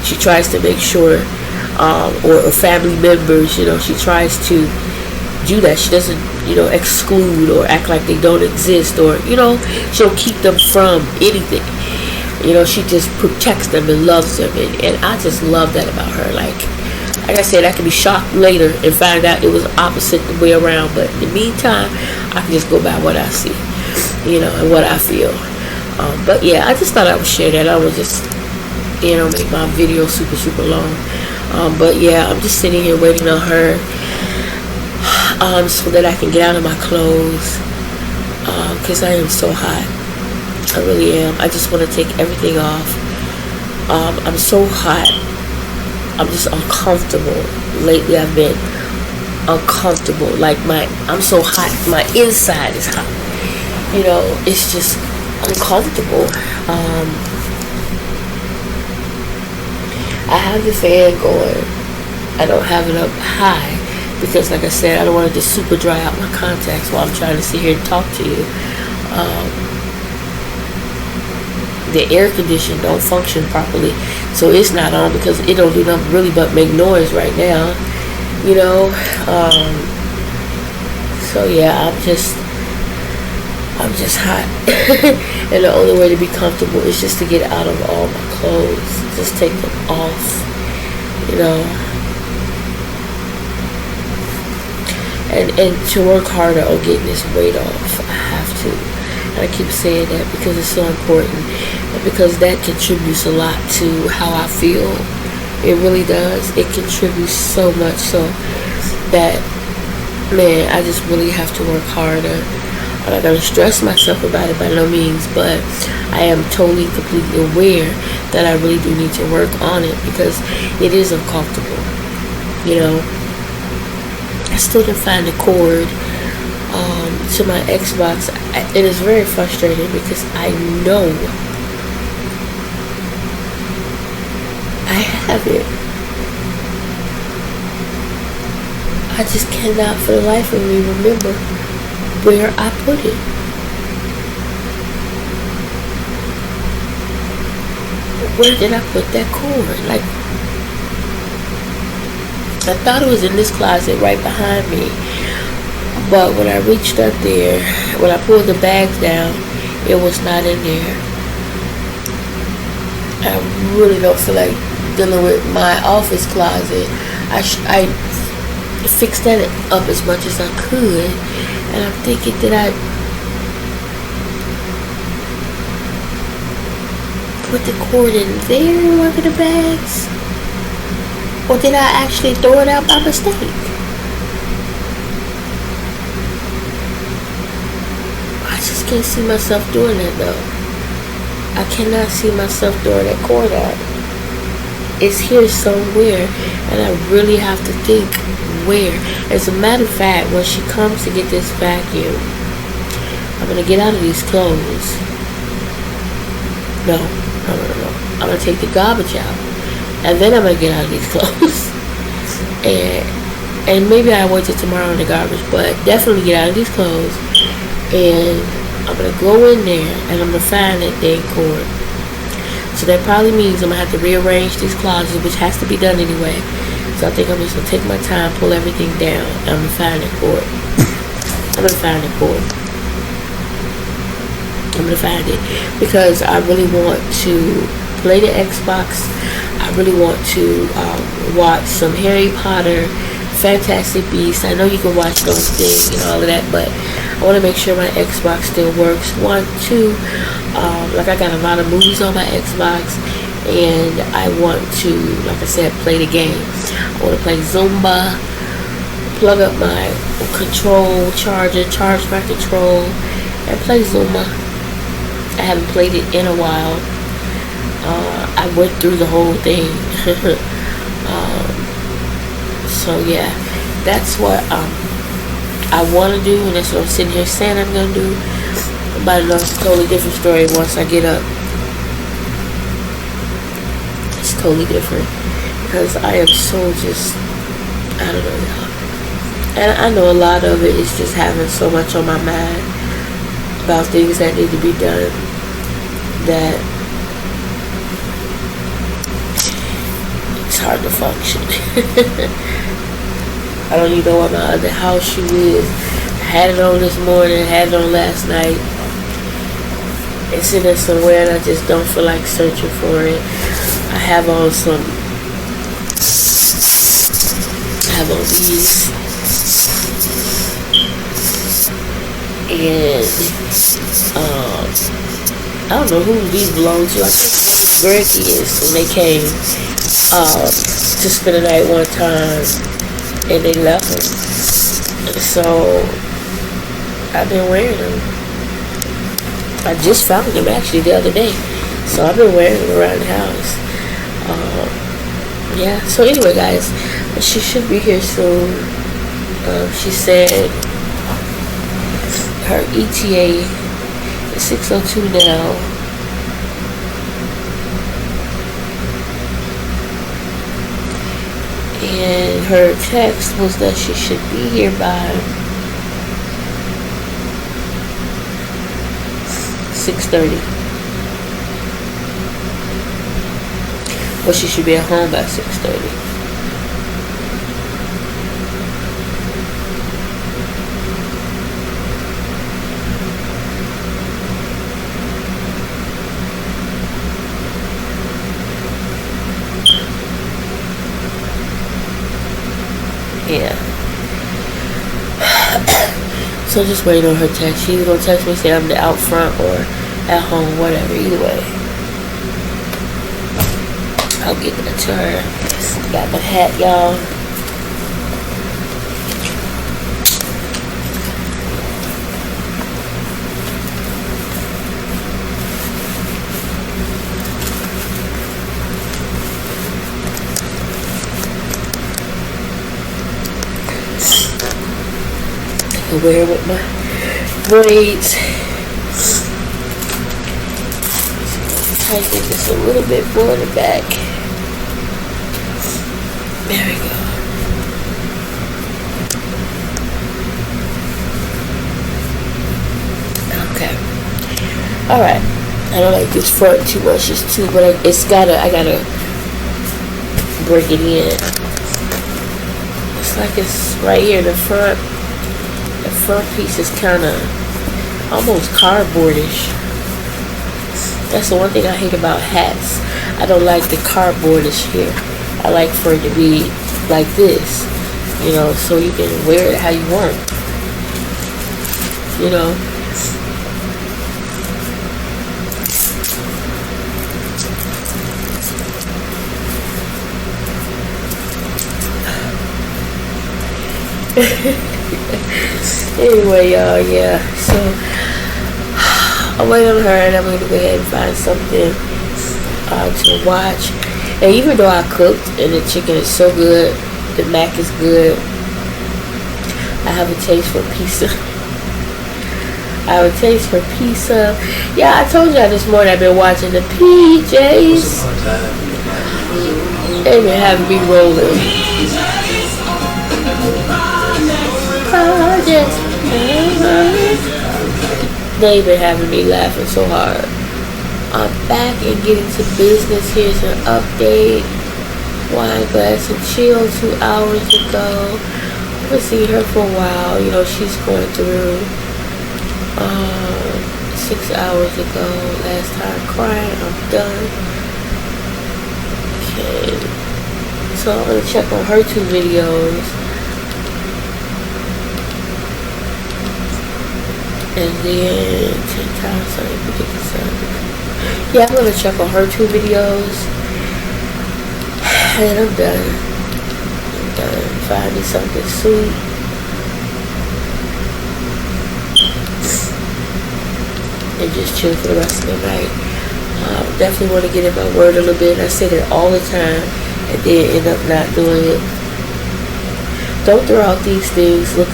she tries to make sure, or family members, you know, she tries to do that. She doesn't, you know, exclude or act like they don't exist, or, you know, she'll keep them from anything. You know, she just protects them and loves them, and I just love that about her. Like I said, I can be shocked later and find out it was opposite the way around, but in the meantime, I can just go by what I see, you know, and what I feel. But yeah, I just thought I would share that. I would just, you know, make my video super, super long. But yeah, I'm just sitting here waiting on her, so that I can get out of my clothes, because I am so hot. I really am. I just want to take everything off. I'm so hot. I'm just uncomfortable. Lately I've been uncomfortable. Like I'm so hot. My inside is hot. You know, it's just uncomfortable. I have the fan going. I don't have it up high because, like I said, I don't want to just super dry out my contacts while I'm trying to sit here and talk to you. The air conditioner don't function properly, so it's not on because it don't do nothing really but make noise right now. You know, so yeah, I'm just hot. And the only way to be comfortable is just to get out of all my clothes, just take them off, you know, and to work harder on getting this weight off. I have to, and I keep saying that because it's so important, and because that contributes a lot to how I feel. It really does. It contributes so much, so that, man, I just really have to work harder. I'm not going to stress myself about it by no means, but I am totally, completely aware that I really do need to work on it because it is uncomfortable. You know, I still didn't find the cord to my Xbox. It is very frustrating because I know I have it. I just cannot for the life of me remember where I put it. Where did I put that cord? Like, I thought it was in this closet right behind me, but when I reached up there, when I pulled the bags down, it was not in there. I really don't feel like dealing with my office closet. I fixed that up as much as I could, and I'm thinking, did I put the cord in there in one of the bags? Or did I actually throw it out by mistake? I just can't see myself doing that though. I cannot see myself throwing that cord out. It's here somewhere, and I really have to think where. As a matter of fact, when she comes to get this vacuum, I'm gonna get out of these clothes. No. I'm gonna take the garbage out, and then I'm gonna get out of these clothes. and maybe I wait till tomorrow in the garbage, but definitely get out of these clothes. And I'm gonna go in there, and I'm gonna find that dang cord. So that probably means I'm going to have to rearrange these closets, which has to be done anyway. So I think I'm just going to take my time, pull everything down, and I'm going to find the cord. I'm going to find the cord. I'm going to find it. Because I really want to play the Xbox. I really want to watch some Harry Potter, Fantastic Beasts. I know you can watch those things and all of that, but I want to make sure my Xbox still works. 1, 2, like I got a lot of movies on my Xbox, and I want to, like I said, play the game. I want to play Zumba, plug up my control charger, charge my control, and play Zumba. I haven't played it in a while. I went through the whole thing. So yeah, that's what I want to do, and that's what I'm sitting here saying I'm going to do. But it's a totally different story once I get up. It's totally different. Because I am so just, I don't know, y'all. And I know a lot of it is just having so much on my mind about things that need to be done that it's hard to function. I don't even know what my other house shoe is. I had it on this morning, had it on last night. It's in there somewhere, and I just don't feel like searching for it. I have on these, and I don't know who these belong to. I think Greg is when they came. to spend the night one time, and they left them. So I've been wearing them. I just found them actually the other day, so I've been wearing them around the house. Yeah, so anyway guys, she should be here soon. She said her ETA is 6:02 now. And her text was that she should be here by 6:30. But she should be at home by 6:30. Yeah. So just wait on her text. She's gonna text me, say I'm out front or at home, whatever. Either way, I'll get that to her. Got my hat, y'all. I wear it with my braids. Tighten this a little bit more in the back. There we go. Okay. Alright. I don't like this front too much. It's too, but I gotta break it in. It's like it's right here in the front. The front piece is kind of almost cardboardish. That's the one thing I hate about hats. I don't like the cardboardish here. I like for it to be like this, you know, so you can wear it how you want, you know. Anyway, y'all, yeah, so I'll wait on her and I'm going to go ahead and find something to watch. And even though I cooked and the chicken is so good, the mac is good, I have a taste for pizza. I have a taste for pizza. Yeah, I told y'all this morning I've been watching the PJs. They've been having me rolling. They've been having me laughing so hard. I'm back and getting to business. Here's an update. Wine glass and chill 2 hours ago. I haven't seen her for a while. You know, she's going through 6 hours ago. Last time crying. I'm done. Okay. So I'm gonna check on her 2 videos. And then 10 times, sorry, predict the sun. Yeah, I'm gonna check on her 2 videos. And I'm done. I'm done. Find me something sweet. And just chill for the rest of the night. Definitely want to get in my word a little bit. I say that all the time and then end up not doing it. Don't throw out these things. Look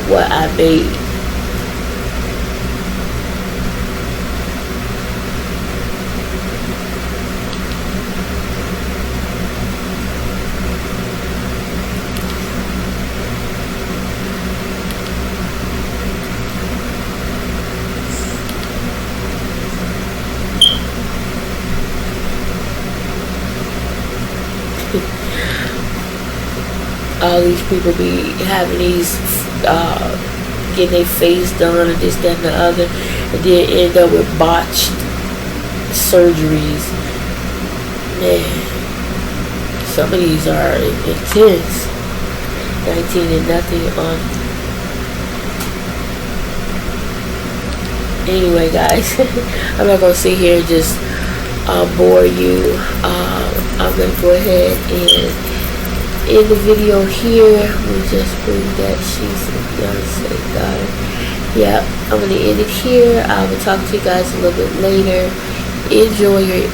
what I made. All these people be having these, getting their face done and this, that, and the other, and then end up with botched surgeries. Man, some of these are intense. 19 and nothing on. Anyway, guys, I'm not gonna sit here and just bore you. I'm going to go ahead and end the video here. We'll just bring that she's a Beyonce daughter. Yep, I'm going to end it here. I will talk to you guys a little bit later. Enjoy your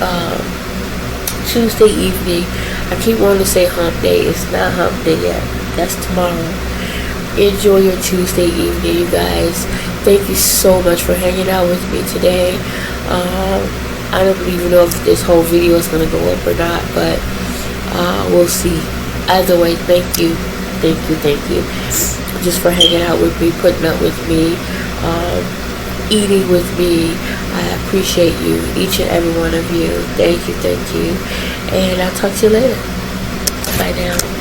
Tuesday evening. I keep wanting to say hump day. It's not hump day yet. That's tomorrow. Enjoy your Tuesday evening, you guys. Thank you so much for hanging out with me today. I don't even know if this whole video is going to go up or not, but we'll see. Either way, thank you just for hanging out with me, putting up with me, eating with me. I appreciate you, each and every one of you. Thank you, and I'll talk to you later. Bye now.